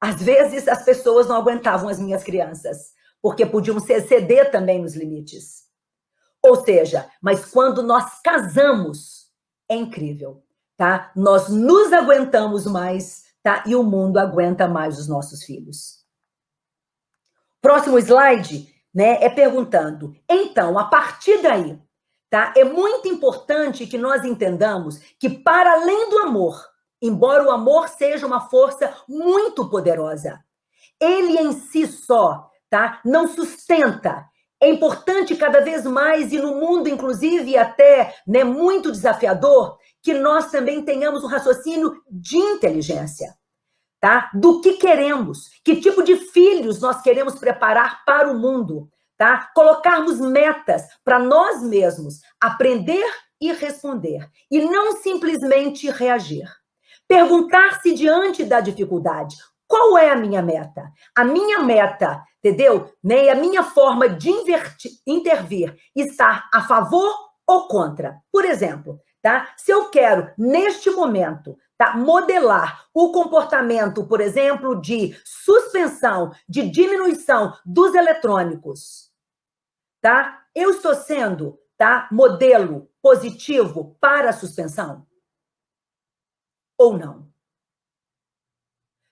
às vezes as pessoas não aguentavam as minhas crianças, porque podiam ceder também nos limites. Ou seja, mas quando nós casamos, é incrível, tá? Nós nos aguentamos mais, tá? E o mundo aguenta mais os nossos filhos. Próximo slide, né, é perguntando, então, a partir daí, tá? É muito importante que nós entendamos que, para além do amor, embora o amor seja uma força muito poderosa, ele em si só, tá, não sustenta. É importante cada vez mais, e no mundo, inclusive, até, né, muito desafiador, que nós também tenhamos um raciocínio de inteligência, tá? Do que queremos, que tipo de filhos nós queremos preparar para o mundo, tá? Colocarmos metas para nós mesmos, aprender e responder, e não simplesmente reagir. Perguntar-se diante da dificuldade, qual é a minha meta? A minha meta, entendeu? Né? A minha forma de intervir está a favor ou contra? Por exemplo, tá? Se eu quero, neste momento, tá, modelar o comportamento, por exemplo, de suspensão, de diminuição dos eletrônicos, tá? Eu estou sendo, tá, modelo positivo para a suspensão? Ou não?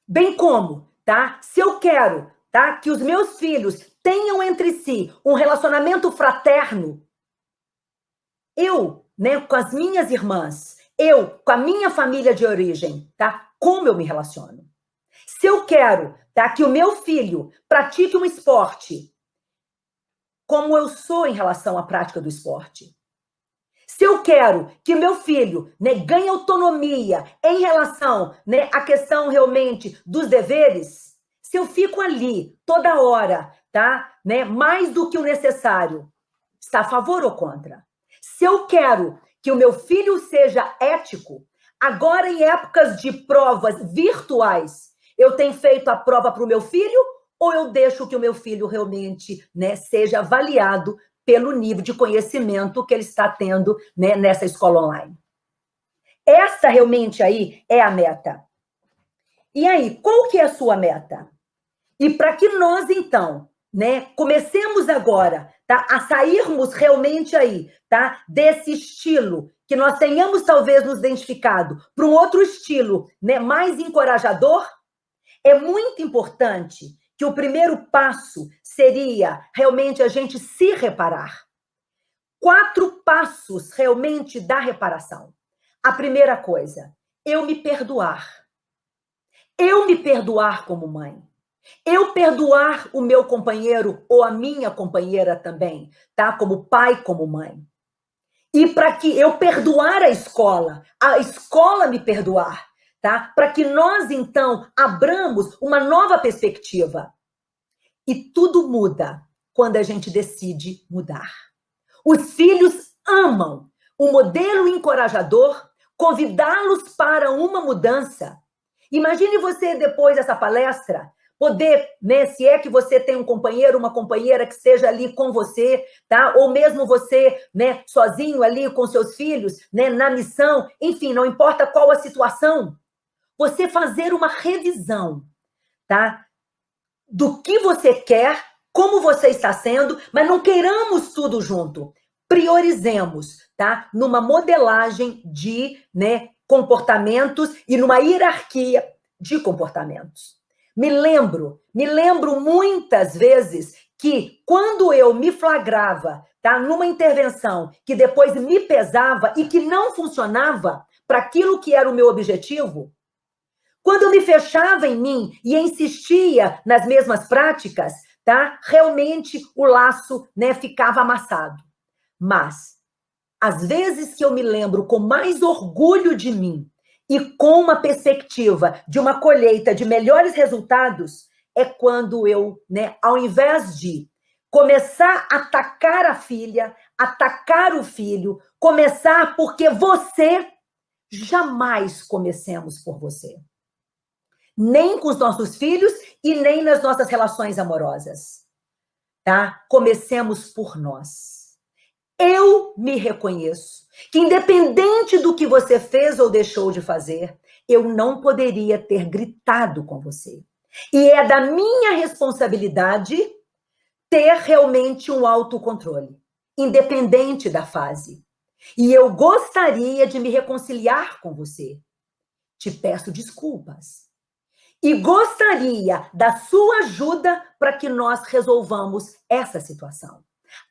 Bem como, tá? Se eu quero, tá, que os meus filhos tenham entre si um relacionamento fraterno, eu, né, com as minhas irmãs, eu com a minha família de origem, tá? Como eu me relaciono? Se eu quero, tá, que o meu filho pratique um esporte, como eu sou em relação à prática do esporte? Se eu quero que o meu filho, né, ganhe autonomia em relação, né, à questão realmente dos deveres, se eu fico ali toda hora, tá, né, mais do que o necessário, está a favor ou contra? Se eu quero que o meu filho seja ético, agora em épocas de provas virtuais, eu tenho feito a prova para o meu filho ou eu deixo que o meu filho realmente, né, seja avaliado pelo nível de conhecimento que ele está tendo, né, nessa escola online? Essa realmente aí é a meta. E aí, qual que é a sua meta? E para que nós, então, né, comecemos agora, tá, a sairmos realmente aí, tá, desse estilo, que nós tenhamos talvez nos identificado para um outro estilo, né, mais encorajador, é muito importante que o primeiro passo seria realmente a gente se reparar. 4 passos realmente da reparação. A primeira coisa, eu me perdoar. Eu me perdoar como mãe. Eu perdoar o meu companheiro ou a minha companheira também, tá? Como pai, como mãe. E para que eu perdoar a escola me perdoar, tá? Para que nós, então, abramos uma nova perspectiva. E tudo muda quando a gente decide mudar. Os filhos amam o modelo encorajador, convidá-los para uma mudança. Imagine você, depois dessa palestra, poder, né, se é que você tem um companheiro, uma companheira que esteja ali com você, tá? Ou mesmo você, né, sozinho ali com seus filhos, né, na missão, enfim, não importa qual a situação, você fazer uma revisão, tá? Do que você quer, como você está sendo, mas não queiramos tudo junto. Priorizemos, tá? Numa modelagem de, né, comportamentos e numa hierarquia de comportamentos. Me lembro muitas vezes que quando eu me flagrava, tá, numa intervenção que depois me pesava e que não funcionava para aquilo que era o meu objetivo, quando eu me fechava em mim e insistia nas mesmas práticas, tá, realmente o laço, né, ficava amassado. Mas às vezes que eu me lembro com mais orgulho de mim e com uma perspectiva de uma colheita de melhores resultados, é quando eu, né, ao invés de começar a atacar a filha, atacar o filho, começar porque você, jamais comecemos por você. Nem com os nossos filhos e nem nas nossas relações amorosas, tá? Comecemos por nós. Eu me reconheço que, independente do que você fez ou deixou de fazer, eu não poderia ter gritado com você. E é da minha responsabilidade ter realmente um autocontrole, independente da fase. E eu gostaria de me reconciliar com você. Te peço desculpas. E gostaria da sua ajuda para que nós resolvamos essa situação.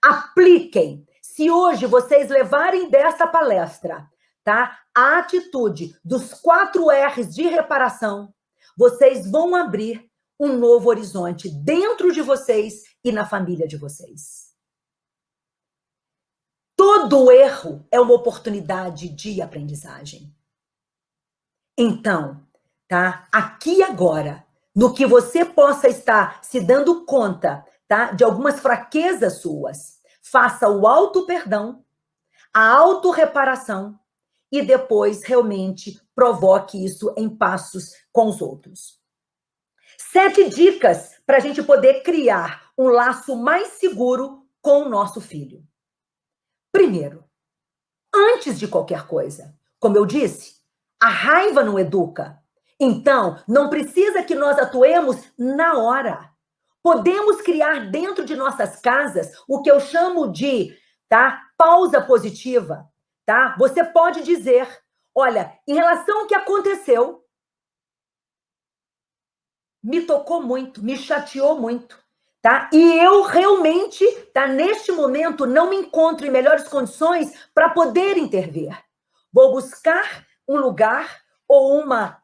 Apliquem. Se hoje vocês levarem dessa palestra, tá, a atitude dos 4 R's de reparação, vocês vão abrir um novo horizonte dentro de vocês e na família de vocês. Todo erro é uma oportunidade de aprendizagem. Então, tá, aqui e agora, no que você possa estar se dando conta, tá, de algumas fraquezas suas, faça o auto-perdão, a auto-reparação e depois realmente provoque isso em passos com os outros. 7 dicas para a gente poder criar um laço mais seguro com o nosso filho. Primeiro, antes de qualquer coisa, como eu disse, a raiva não educa. Então, não precisa que nós atuemos na hora. Podemos criar dentro de nossas casas o que eu chamo de, tá, pausa positiva, tá? Você pode dizer, olha, em relação ao que aconteceu, me tocou muito, me chateou muito, tá? E eu realmente, tá, neste momento, não me encontro em melhores condições para poder intervir. Vou buscar um lugar ou uma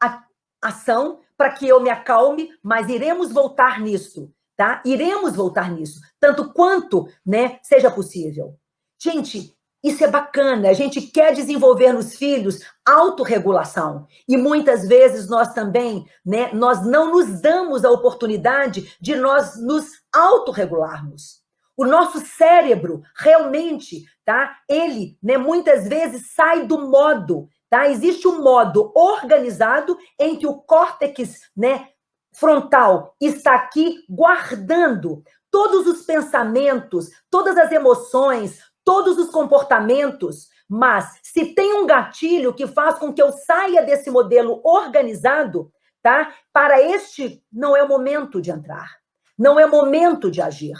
ação para que eu me acalme, mas iremos voltar nisso. Tá? Iremos voltar nisso, tanto quanto, né, seja possível. Gente, isso é bacana, a gente quer desenvolver nos filhos autorregulação. E muitas vezes nós também, né, nós não nos damos a oportunidade de nós nos autorregularmos. O nosso cérebro, realmente, tá? Ele, né, muitas vezes sai do modo, tá? Existe um modo organizado em que o córtex, né, frontal está aqui guardando todos os pensamentos, todas as emoções, todos os comportamentos, mas se tem um gatilho que faz com que eu saia desse modelo organizado, tá? Para este não é o momento de entrar, não é o momento de agir,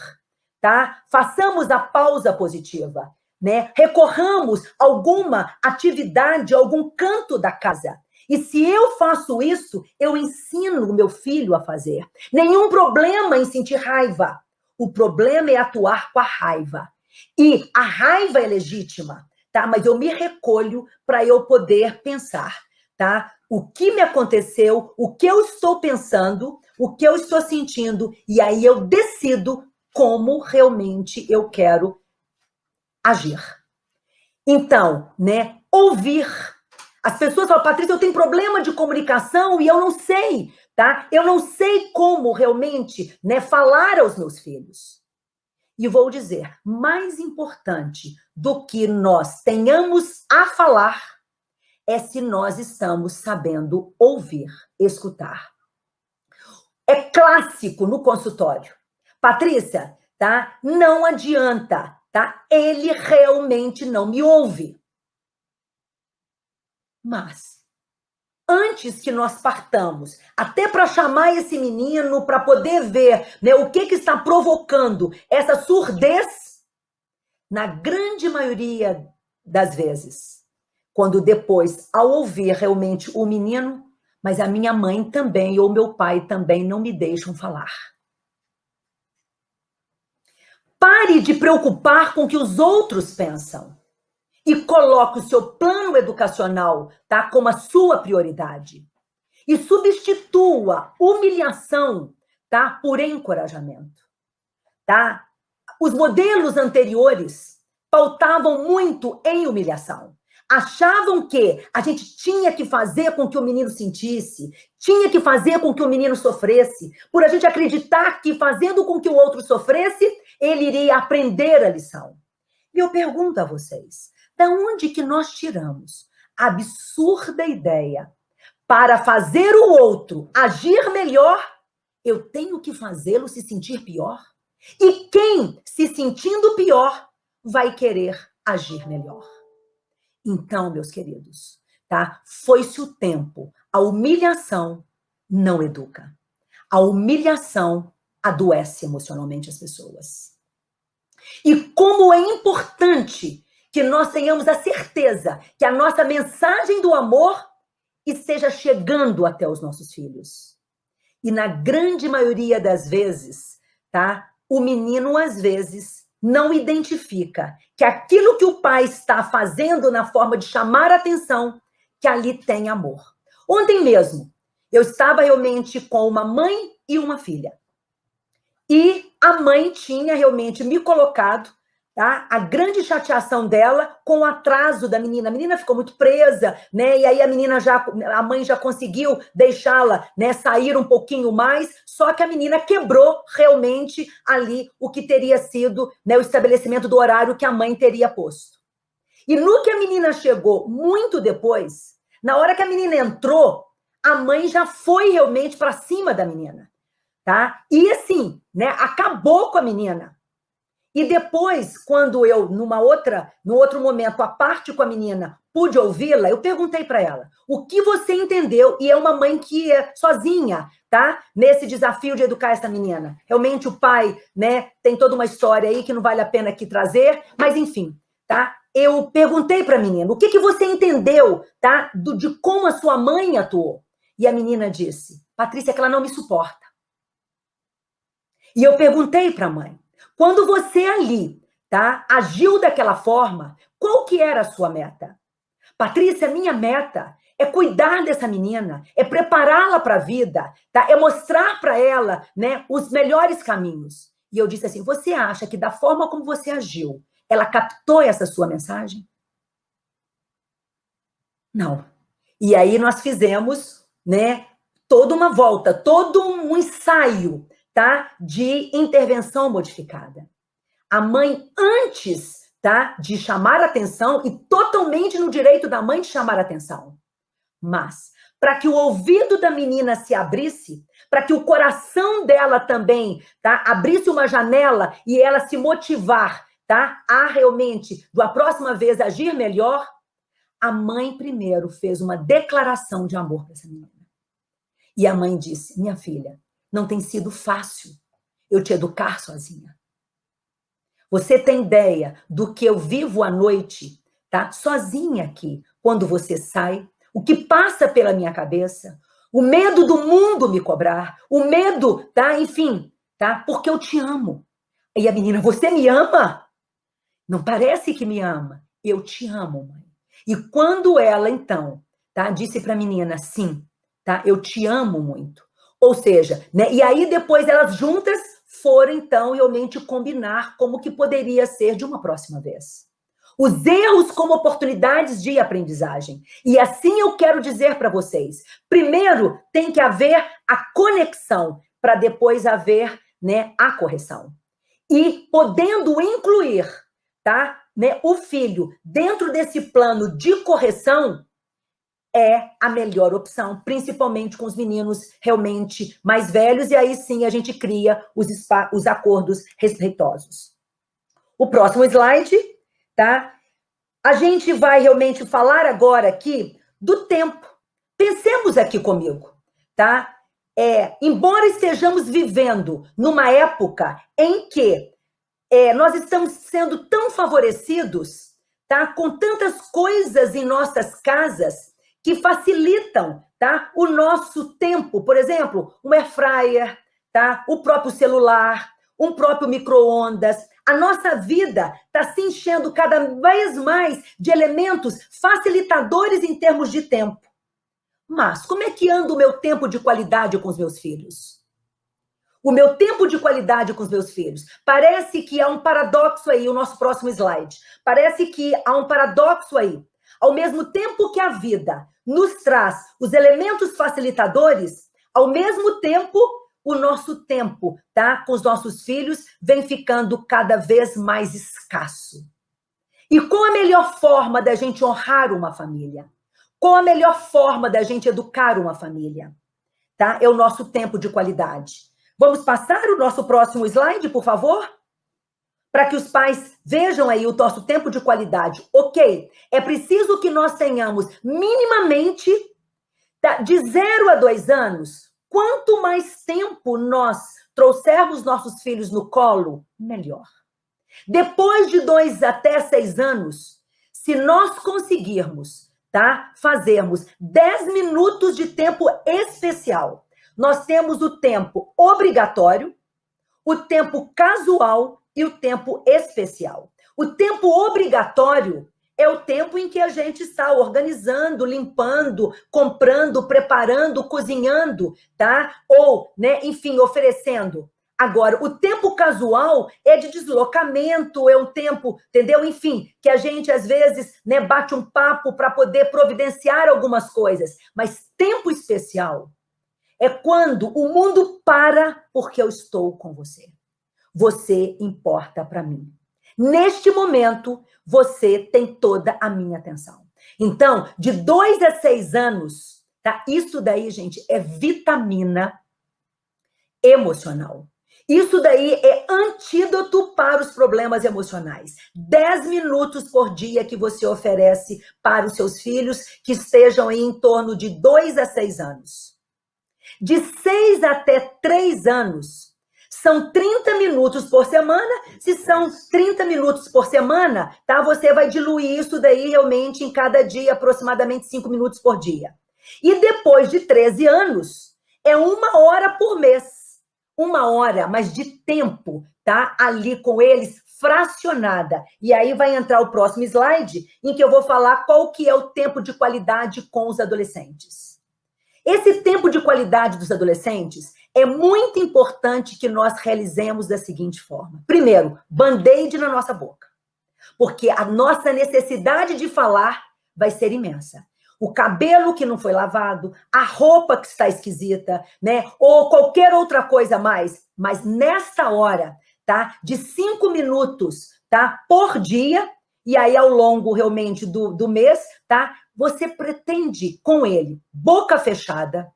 tá? Façamos a pausa positiva, né? Recorramos a alguma atividade, a algum canto da casa E se eu faço isso, eu ensino o meu filho a fazer. Nenhum problema em sentir raiva. O problema é atuar com a raiva. E a raiva é legítima, tá? Mas eu me recolho para eu poder pensar, tá? O que me aconteceu, o que eu estou pensando, o que eu estou sentindo, e aí eu decido como realmente eu quero agir. Então, né, ouvir. As pessoas falam, Patrícia, eu tenho problema de comunicação e eu não sei, tá? Eu não sei como realmente, né, falar aos meus filhos. E vou dizer, mais importante do que nós tenhamos a falar é se nós estamos sabendo ouvir, escutar. É clássico no consultório. Patrícia, tá? Não adianta, tá? Ele realmente não me ouve. Mas, antes que nós partamos, até para chamar esse menino, para poder ver, né, o que está provocando essa surdez, na grande maioria das vezes, quando depois, ao ouvir realmente o menino, mas a minha mãe também, ou meu pai também não me deixam falar. Pare de preocupar com o que os outros pensam e coloque o seu plano educacional, tá, como a sua prioridade. E substitua humilhação, tá, por encorajamento, tá? Os modelos anteriores pautavam muito em humilhação. Achavam que a gente tinha que fazer com que o menino sentisse, tinha que fazer com que o menino sofresse, por a gente acreditar que fazendo com que o outro sofresse, ele iria aprender a lição. E eu pergunto a vocês, da onde que nós tiramos a absurda ideia para fazer o outro agir melhor, eu tenho que fazê-lo se sentir pior? E quem, se sentindo pior, vai querer agir melhor? Então, meus queridos, tá? Foi-se o tempo. A humilhação não educa. A humilhação adoece emocionalmente as pessoas. E como é importante que nós tenhamos a certeza que a nossa mensagem do amor esteja chegando até os nossos filhos. E na grande maioria das vezes, tá? O menino, às vezes, não identifica que aquilo que o pai está fazendo na forma de chamar a atenção, que ali tem amor. Ontem mesmo, eu estava realmente com uma mãe e uma filha. E a mãe tinha realmente me colocado, tá, a grande chateação dela com o atraso da menina. A menina ficou muito presa, né? E aí a mãe já conseguiu deixá-la, né, sair um pouquinho mais, só que a menina quebrou realmente ali o que teria sido, né, o estabelecimento do horário que a mãe teria posto. E no que a menina chegou muito depois, na hora que a menina entrou, a mãe já foi realmente para cima da menina, tá? E assim, né, acabou com a menina. E depois, quando eu, no outro momento, a parte com a menina, pude ouvi-la, eu perguntei para ela, o que você entendeu? E é uma mãe que é sozinha, tá? Nesse desafio de educar essa menina. Realmente o pai, né, tem toda uma história aí que não vale a pena aqui trazer, mas enfim, tá? Eu perguntei para a menina, o que você entendeu, tá? De como a sua mãe atuou? E a menina disse, Patrícia, que ela não me suporta. E eu perguntei para a mãe, quando você ali, tá, agiu daquela forma, qual que era a sua meta? Patrícia, minha meta é cuidar dessa menina, é prepará-la para a vida, tá? É mostrar para ela, né, os melhores caminhos. E eu disse assim, você acha que da forma como você agiu, ela captou essa sua mensagem? Não. E aí nós fizemos, né, toda uma volta, todo um ensaio, tá, de intervenção modificada. A mãe, antes, tá, de chamar a atenção, e totalmente no direito da mãe de chamar a atenção. Mas, para que o ouvido da menina se abrisse, para que o coração dela também, tá, abrisse uma janela e ela se motivar, tá, a realmente, da próxima vez, agir melhor, a mãe primeiro fez uma declaração de amor para essa menina. E a mãe disse, minha filha, não tem sido fácil eu te educar sozinha. Você tem ideia do que eu vivo à noite, tá? Sozinha aqui, quando você sai, o que passa pela minha cabeça, o medo do mundo me cobrar, o medo, tá? Enfim, tá? Porque eu te amo. E a menina, você me ama? Não parece que me ama. Eu te amo, mãe. E quando ela, então, tá, disse para a menina, sim, tá? Eu te amo muito. Ou seja, né? E aí depois elas juntas foram, então, realmente combinar como que poderia ser de uma próxima vez. Os erros como oportunidades de aprendizagem. E assim eu quero dizer para vocês. Primeiro, tem que haver a conexão para depois haver, né, a correção. E podendo incluir, tá, né, o filho dentro desse plano de correção é a melhor opção, principalmente com os meninos realmente mais velhos, e aí sim a gente cria os acordos respeitosos. O próximo slide, tá? A gente vai realmente falar agora aqui do tempo. Pensemos aqui comigo, tá? Embora estejamos vivendo numa época em que nós estamos sendo tão favorecidos, tá? Com tantas coisas em nossas casas que facilitam, tá? O nosso tempo. Por exemplo, um air fryer, tá? O próprio celular, um próprio micro-ondas. A nossa vida está se enchendo cada vez mais de elementos facilitadores em termos de tempo. Mas como é que anda o meu tempo de qualidade com os meus filhos? O meu tempo de qualidade com os meus filhos. Parece que há um paradoxo aí, o nosso próximo slide. Parece que há um paradoxo aí. Ao mesmo tempo que a vida nos traz os elementos facilitadores, ao mesmo tempo, o nosso tempo, tá, com os nossos filhos vem ficando cada vez mais escasso. E qual a melhor forma da gente honrar uma família? Qual a melhor forma da gente educar uma família? Tá? É o nosso tempo de qualidade. Vamos passar o nosso próximo slide, por favor? Para que os pais vejam aí o nosso tempo de qualidade. Ok, é preciso que nós tenhamos minimamente, tá, de 0 a 2 anos, quanto mais tempo nós trouxermos nossos filhos no colo, melhor. Depois de 2 até 6 anos, se nós conseguirmos, tá, fazermos 10 minutos de tempo especial, nós temos o tempo obrigatório, o tempo casual e o tempo especial. O tempo obrigatório é o tempo em que a gente está organizando, limpando, comprando, preparando, cozinhando, tá? Ou, né, enfim, oferecendo. Agora, o tempo casual é de deslocamento, é um tempo, entendeu? Enfim, que a gente, às vezes, né, bate um papo para poder providenciar algumas coisas. Mas tempo especial é quando o mundo para porque eu estou com você. Você importa para mim. Neste momento, você tem toda a minha atenção. Então, de 2 a 6 anos, tá? Isso daí, gente, é vitamina emocional. Isso daí é antídoto para os problemas emocionais. 10 minutos por dia que você oferece para os seus filhos que estejam aí em torno de 2 a 6 anos. De 6 até 3 anos, são 30 minutos por semana. Se são 30 minutos por semana, tá? Você vai diluir isso daí realmente em cada dia, aproximadamente 5 minutos por dia. E depois de 13 anos, é 1 hora por mês. 1 hora, mas de tempo, tá? Ali com eles, fracionada. E aí vai entrar o próximo slide, em que eu vou falar qual que é o tempo de qualidade com os adolescentes. Esse tempo de qualidade dos adolescentes é muito importante que nós realizemos da seguinte forma. Primeiro, band-aid na nossa boca. Porque a nossa necessidade de falar vai ser imensa. O cabelo que não foi lavado, a roupa que está esquisita, né? Ou qualquer outra coisa mais. Mas nesta hora, tá? De 5 minutos, tá? Por dia, e aí ao longo realmente do mês, tá? Você pretende com ele, boca fechada,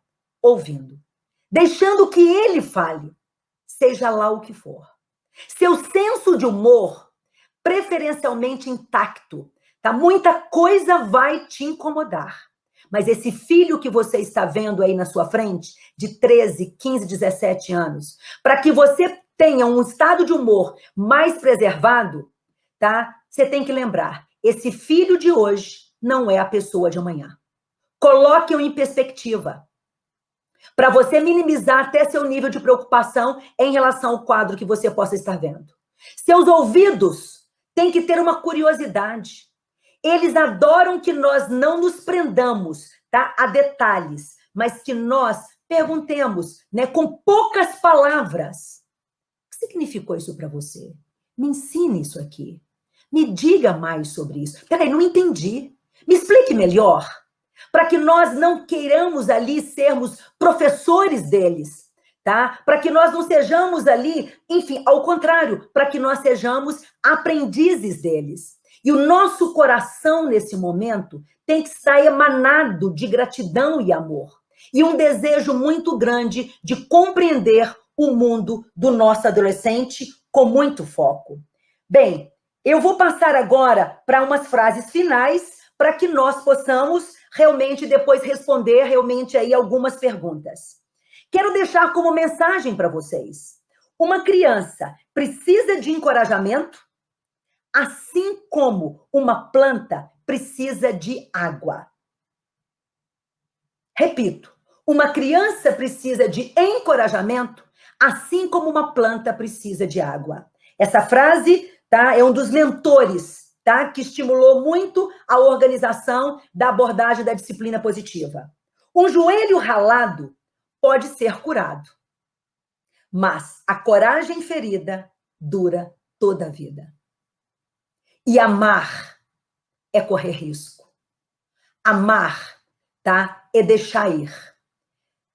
ouvindo. Deixando que ele fale, seja lá o que for. Seu senso de humor, preferencialmente intacto, tá? Muita coisa vai te incomodar. Mas esse filho que você está vendo aí na sua frente, de 13, 15, 17 anos, para que você tenha um estado de humor mais preservado, tá? Você tem que lembrar, esse filho de hoje não é a pessoa de amanhã. Coloque-o em perspectiva, para você minimizar até seu nível de preocupação em relação ao quadro que você possa estar vendo. Seus ouvidos têm que ter uma curiosidade. Eles adoram que nós não nos prendamos, tá, a detalhes, mas que nós perguntemos, né, com poucas palavras. O que significou isso para você? Me ensine isso aqui. Me diga mais sobre isso. Peraí, não entendi. Me explique melhor. Para que nós não queiramos ali sermos professores deles, tá? Para que nós não sejamos ali, enfim, ao contrário, para que nós sejamos aprendizes deles. E o nosso coração, nesse momento, tem que estar emanado de gratidão e amor. E um desejo muito grande de compreender o mundo do nosso adolescente com muito foco. Bem, eu vou passar agora para umas frases finais para que nós possamos realmente depois responder realmente aí algumas perguntas. Quero deixar como mensagem para vocês. Uma criança precisa de encorajamento, assim como uma planta precisa de água. Repito, uma criança precisa de encorajamento, assim como uma planta precisa de água. Essa frase, tá, é um dos mentores, tá, que estimulou muito a organização da abordagem da disciplina positiva. Um joelho ralado pode ser curado, mas a coragem ferida dura toda a vida. E amar é correr risco. Amar, tá, é deixar ir.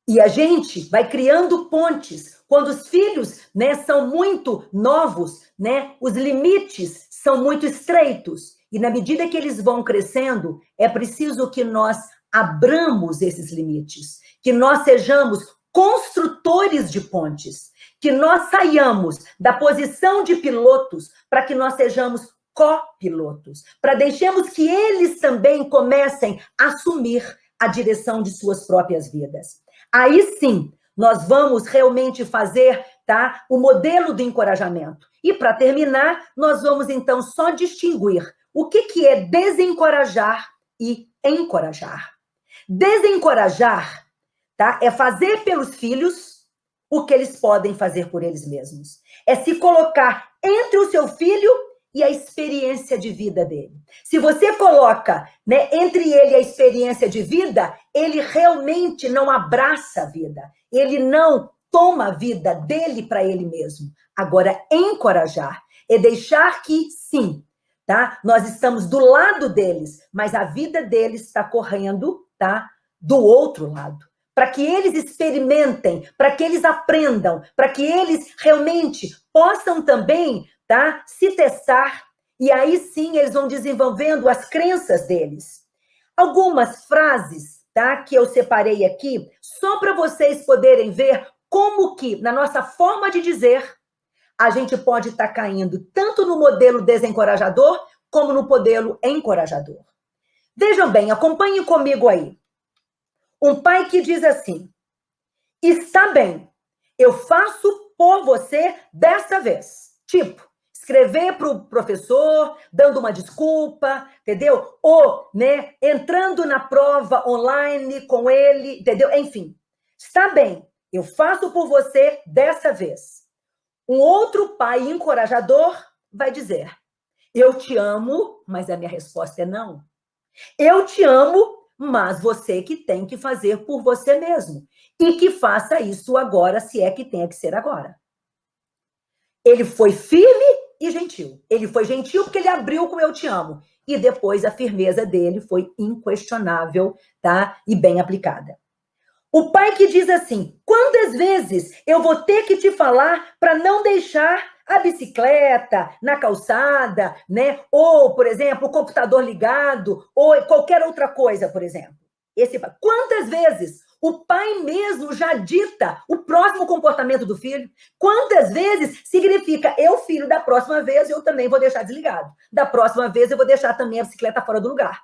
E a gente vai criando pontes. Quando os filhos, né, são muito novos, né, os limites são muito estreitos. E na medida que eles vão crescendo, é preciso que nós abramos esses limites, que nós sejamos construtores de pontes, que nós saiamos da posição de pilotos para que nós sejamos copilotos, para deixemos que eles também comecem a assumir a direção de suas próprias vidas. Aí sim, nós vamos realmente fazer, tá, o modelo do encorajamento. E para terminar, nós vamos então só distinguir o que é desencorajar e encorajar. Desencorajar, tá, é fazer pelos filhos o que eles podem fazer por eles mesmos. É se colocar entre o seu filho e a experiência de vida dele. Se você coloca, né, entre ele e a experiência de vida, ele realmente não abraça a vida. Ele não toma a vida dele para ele mesmo. Agora, encorajar é deixar que, sim, tá, nós estamos do lado deles, mas a vida deles está correndo, tá, do outro lado. Para que eles experimentem, para que eles aprendam, para que eles realmente possam também, tá, se testar, e aí sim eles vão desenvolvendo as crenças deles. Algumas frases, tá, que eu separei aqui, só para vocês poderem ver como que, na nossa forma de dizer, a gente pode estar caindo tanto no modelo desencorajador, como no modelo encorajador. Vejam bem, acompanhem comigo aí. Um pai que diz assim: está bem, eu faço por você dessa vez. Tipo, escrever para o professor, dando uma desculpa, entendeu? Ou, né, entrando na prova online com ele, entendeu? Enfim, está bem, eu faço por você dessa vez. Um outro pai encorajador vai dizer: eu te amo, mas a minha resposta é não. Eu te amo, mas você que tem que fazer por você mesmo. E que faça isso agora, se é que tenha que ser agora. Ele foi firme e gentil. Ele foi gentil porque ele abriu com eu te amo. E depois a firmeza dele foi inquestionável, tá? E bem aplicada. O pai que diz assim: quantas vezes eu vou ter que te falar para não deixar a bicicleta na calçada, né? Ou, por exemplo, o computador ligado, ou qualquer outra coisa, por exemplo. Quantas vezes o pai mesmo já dita o próximo comportamento do filho? Quantas vezes significa: eu, filho, da próxima vez eu também vou deixar desligado. Da próxima vez eu vou deixar também a bicicleta fora do lugar.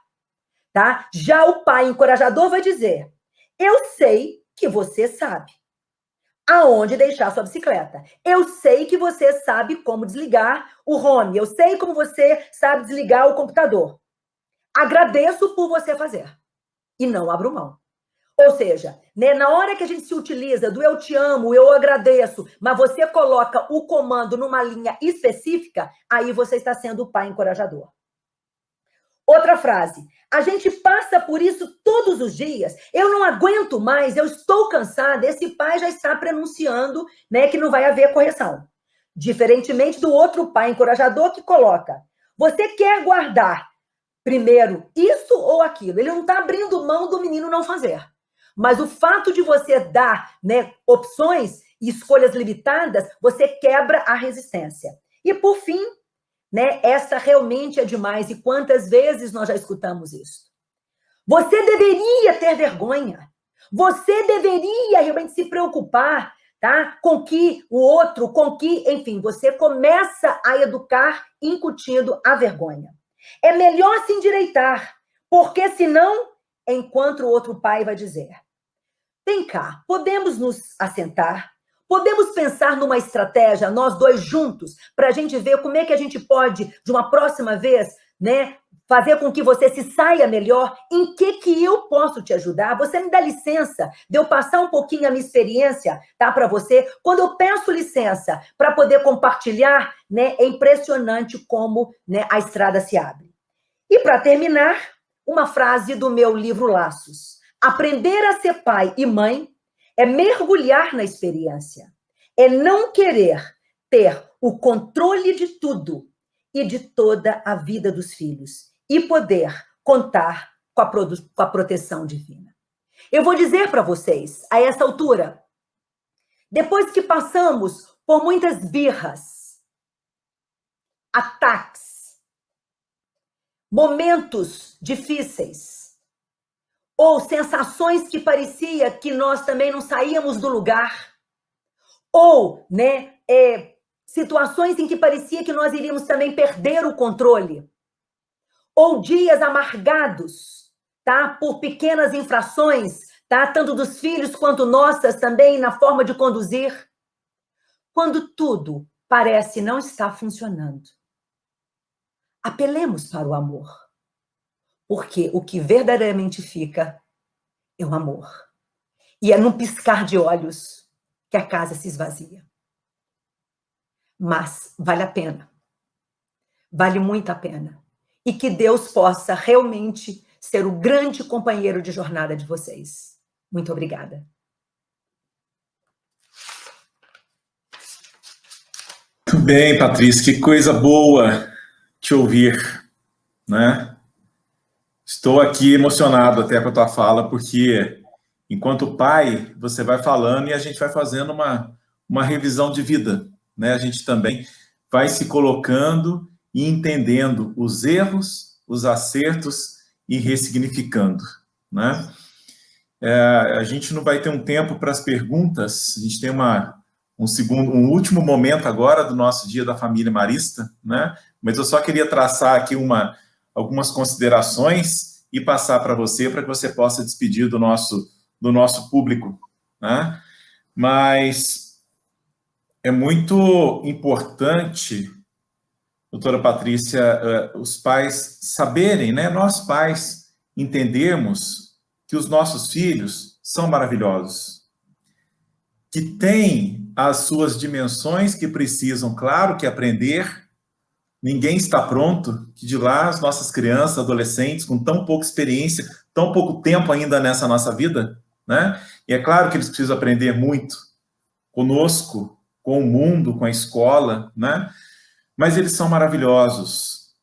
Tá? Já o pai encorajador vai dizer: eu sei que você sabe aonde deixar sua bicicleta. Eu sei que você sabe como desligar o home. Eu sei como você sabe desligar o computador. Agradeço por você fazer. e não abro mão. Ou seja, né, na hora que a gente se utiliza do eu te amo, eu agradeço, mas você coloca o comando numa linha específica, aí você está sendo o pai encorajador. Outra frase. A gente passa por isso todos os dias. Eu não aguento mais, eu estou cansada. Esse pai já está pronunciando, né, que não vai haver correção. Diferentemente do outro pai encorajador que coloca: você quer guardar primeiro isso ou aquilo? Ele não está abrindo mão do menino não fazer. Mas o fato de você dar, né, opções e escolhas limitadas, você quebra a resistência. E por fim, né, essa realmente é demais. E quantas vezes nós já escutamos isso? Você deveria ter vergonha. Você deveria realmente se preocupar, tá? Com que o outro, com que, enfim, você começa a educar incutindo a vergonha. É melhor se endireitar, porque senão, enquanto o outro pai vai dizer: vem cá, podemos nos assentar? Podemos pensar numa estratégia, nós dois juntos, para a gente ver como é que a gente pode, de uma próxima vez, né, fazer com que você se saia melhor? Em que eu posso te ajudar? Você me dá licença de eu passar um pouquinho a minha experiência, tá, para você? Quando eu peço licença para poder compartilhar, né, é impressionante como, né, a estrada se abre. E para terminar, uma frase do meu livro Laços. Aprender a ser pai e mãe é mergulhar na experiência, é não querer ter o controle de tudo e de toda a vida dos filhos e poder contar com a proteção divina. Eu vou dizer para vocês, a essa altura, depois que passamos por muitas birras, ataques, momentos difíceis, ou sensações que parecia que nós também não saíamos do lugar, ou, né, situações em que parecia que nós iríamos também perder o controle, ou dias amargados, tá, por pequenas infrações, tá, tanto dos filhos quanto nossas também na forma de conduzir. Quando tudo parece não estar funcionando, apelemos para o amor. Porque o que verdadeiramente fica é o amor. E é num piscar de olhos que a casa se esvazia. Mas vale a pena. Vale muito a pena. E que Deus possa realmente ser o grande companheiro de jornada de vocês. Muito obrigada. Muito bem, Patrícia, que coisa boa te ouvir, né? Estou aqui emocionado até com a tua fala, porque enquanto pai, você vai falando e a gente vai fazendo uma revisão de vida, né? A gente também vai se colocando e entendendo os erros, os acertos e ressignificando, né? A gente não vai ter um tempo para as perguntas, a gente tem um último momento agora do nosso Dia da Família Marista, né? Mas eu só queria traçar aqui algumas considerações e passar para que você possa despedir do nosso público, né? Mas é muito importante, doutora Patrícia, os pais saberem, né? Nós pais entendermos que os nossos filhos são maravilhosos, que têm as suas dimensões que precisam, claro, que aprender. Ninguém está pronto, que de lá as nossas crianças, adolescentes, com tão pouca experiência, tão pouco tempo ainda nessa nossa vida, né? E é claro que eles precisam aprender muito conosco, com o mundo, com a escola, né? Mas eles são maravilhosos.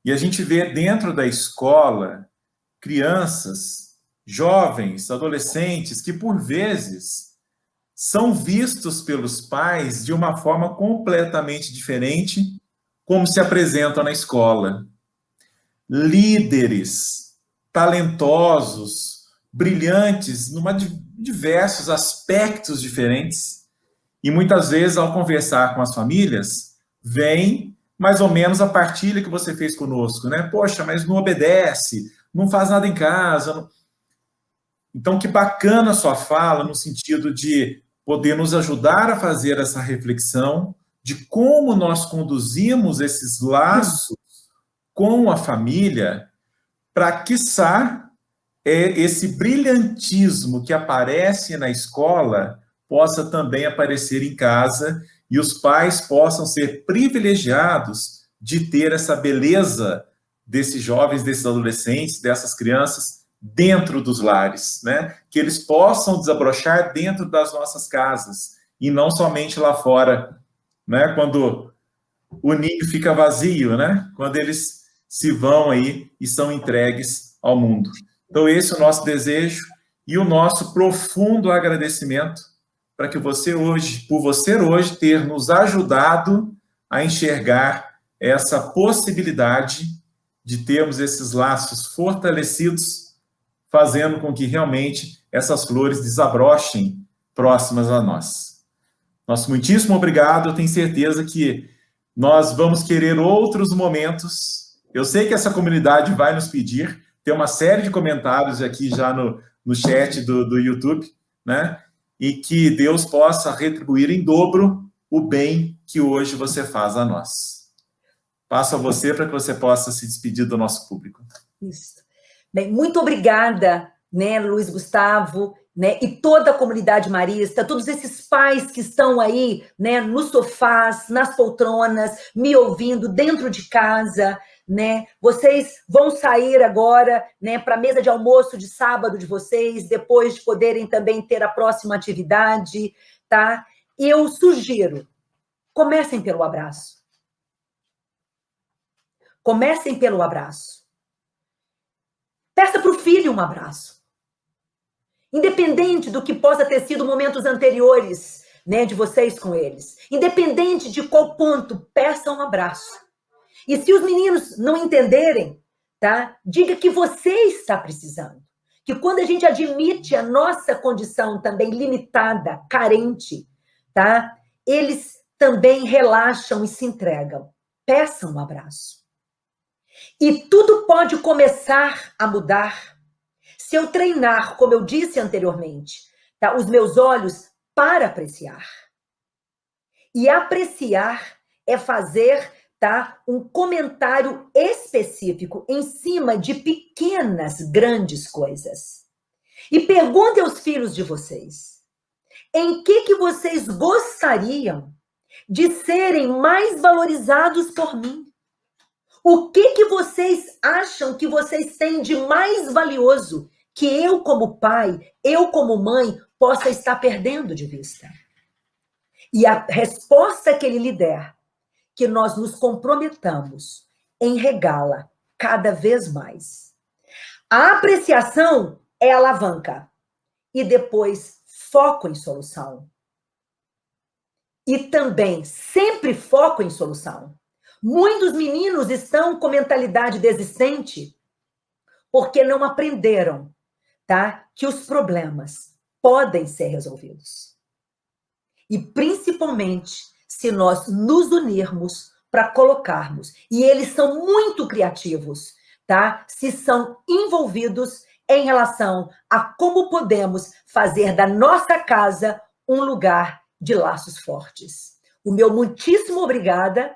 E a gente vê dentro da escola crianças, jovens, adolescentes, que por vezes são vistos pelos pais de uma forma completamente diferente como se apresentam na escola. Líderes, talentosos, brilhantes, diversos aspectos diferentes. E muitas vezes, ao conversar com as famílias, vem mais ou menos a partilha que você fez conosco, né? Poxa, mas não obedece, não faz nada em casa. Não... Então, que bacana a sua fala, no sentido de poder nos ajudar a fazer essa reflexão de como nós conduzimos esses laços com a família para, quiçá, esse brilhantismo que aparece na escola possa também aparecer em casa e os pais possam ser privilegiados de ter essa beleza desses jovens, desses adolescentes, dessas crianças dentro dos lares, né? Que eles possam desabrochar dentro das nossas casas e não somente lá fora, né? Quando o ninho fica vazio, né? Quando eles se vão aí e são entregues ao mundo. Então, esse é o nosso desejo e o nosso profundo agradecimento para que você hoje, por você hoje ter nos ajudado a enxergar essa possibilidade de termos esses laços fortalecidos, fazendo com que realmente essas flores desabrochem próximas a nós. Nosso muitíssimo obrigado, eu tenho certeza que nós vamos querer outros momentos. Eu sei que essa comunidade vai nos pedir, tem uma série de comentários aqui já no chat do YouTube, né? E que Deus possa retribuir em dobro o bem que hoje você faz a nós. Passo a você para que você possa se despedir do nosso público. Isso. Bem, muito obrigada, né, Luiz Gustavo, né, e toda a comunidade marista, todos esses pais que estão aí, né, nos sofás, nas poltronas, me ouvindo dentro de casa, né? Vocês vão sair agora, né, para a mesa de almoço de sábado de vocês, depois de poderem também ter a próxima atividade, tá? Eu sugiro, comecem pelo abraço. Comecem pelo abraço. Peça para o filho um abraço. Independente do que possa ter sido momentos anteriores, né, de vocês com eles. Independente de qual ponto, peça um abraço. E se os meninos não entenderem, tá? Diga que você está precisando. Que quando a gente admite a nossa condição também limitada, carente, tá? Eles também relaxam e se entregam. Peça um abraço. E tudo pode começar a mudar se eu treinar, como eu disse anteriormente, tá? Os meus olhos para apreciar. E apreciar é fazer, tá, um comentário específico em cima de pequenas, grandes coisas. E perguntem aos filhos de vocês, em que vocês gostariam de serem mais valorizados por mim? O que vocês acham que vocês têm de mais valioso que eu, como pai, eu, como mãe, possa estar perdendo de vista? E a resposta que ele lhe der, que nós nos comprometamos em regá-la cada vez mais. A apreciação é alavanca. E depois, foco em solução. E também, sempre foco em solução. Muitos meninos estão com mentalidade desistente porque não aprenderam, tá? Que os problemas podem ser resolvidos. E principalmente se nós nos unirmos para colocarmos, e eles são muito criativos, tá? Se são envolvidos em relação a como podemos fazer da nossa casa um lugar de laços fortes. O meu muitíssimo obrigada,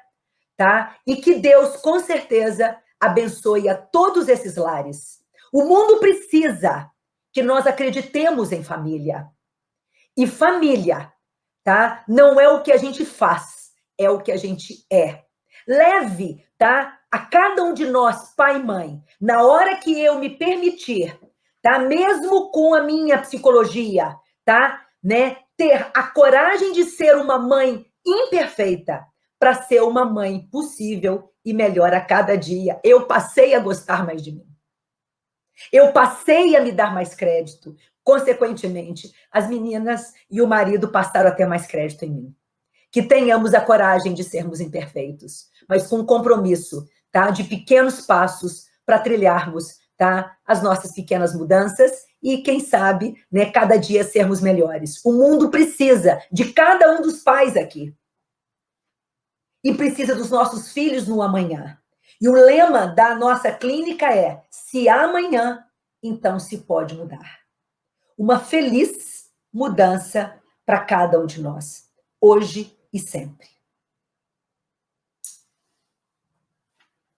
tá? E que Deus, com certeza, abençoe a todos esses lares. O mundo precisa que nós acreditemos em família. E família, tá? Não é o que a gente faz, é o que a gente é. Leve, tá? A cada um de nós, pai e mãe, na hora que eu me permitir, tá? Mesmo com a minha psicologia, tá? Né? Ter a coragem de ser uma mãe imperfeita, para ser uma mãe possível e melhor a cada dia. Eu passei a gostar mais de mim. Eu passei a me dar mais crédito. Consequentemente, as meninas e o marido passaram a ter mais crédito em mim. Que tenhamos a coragem de sermos imperfeitos, mas com compromisso, tá? De pequenos passos para trilharmos, tá? As nossas pequenas mudanças e, quem sabe, né, cada dia sermos melhores. O mundo precisa de cada um dos pais aqui. E precisa dos nossos filhos no amanhã. E o lema da nossa clínica é: se há amanhã, então se pode mudar. Uma feliz mudança para cada um de nós, hoje e sempre.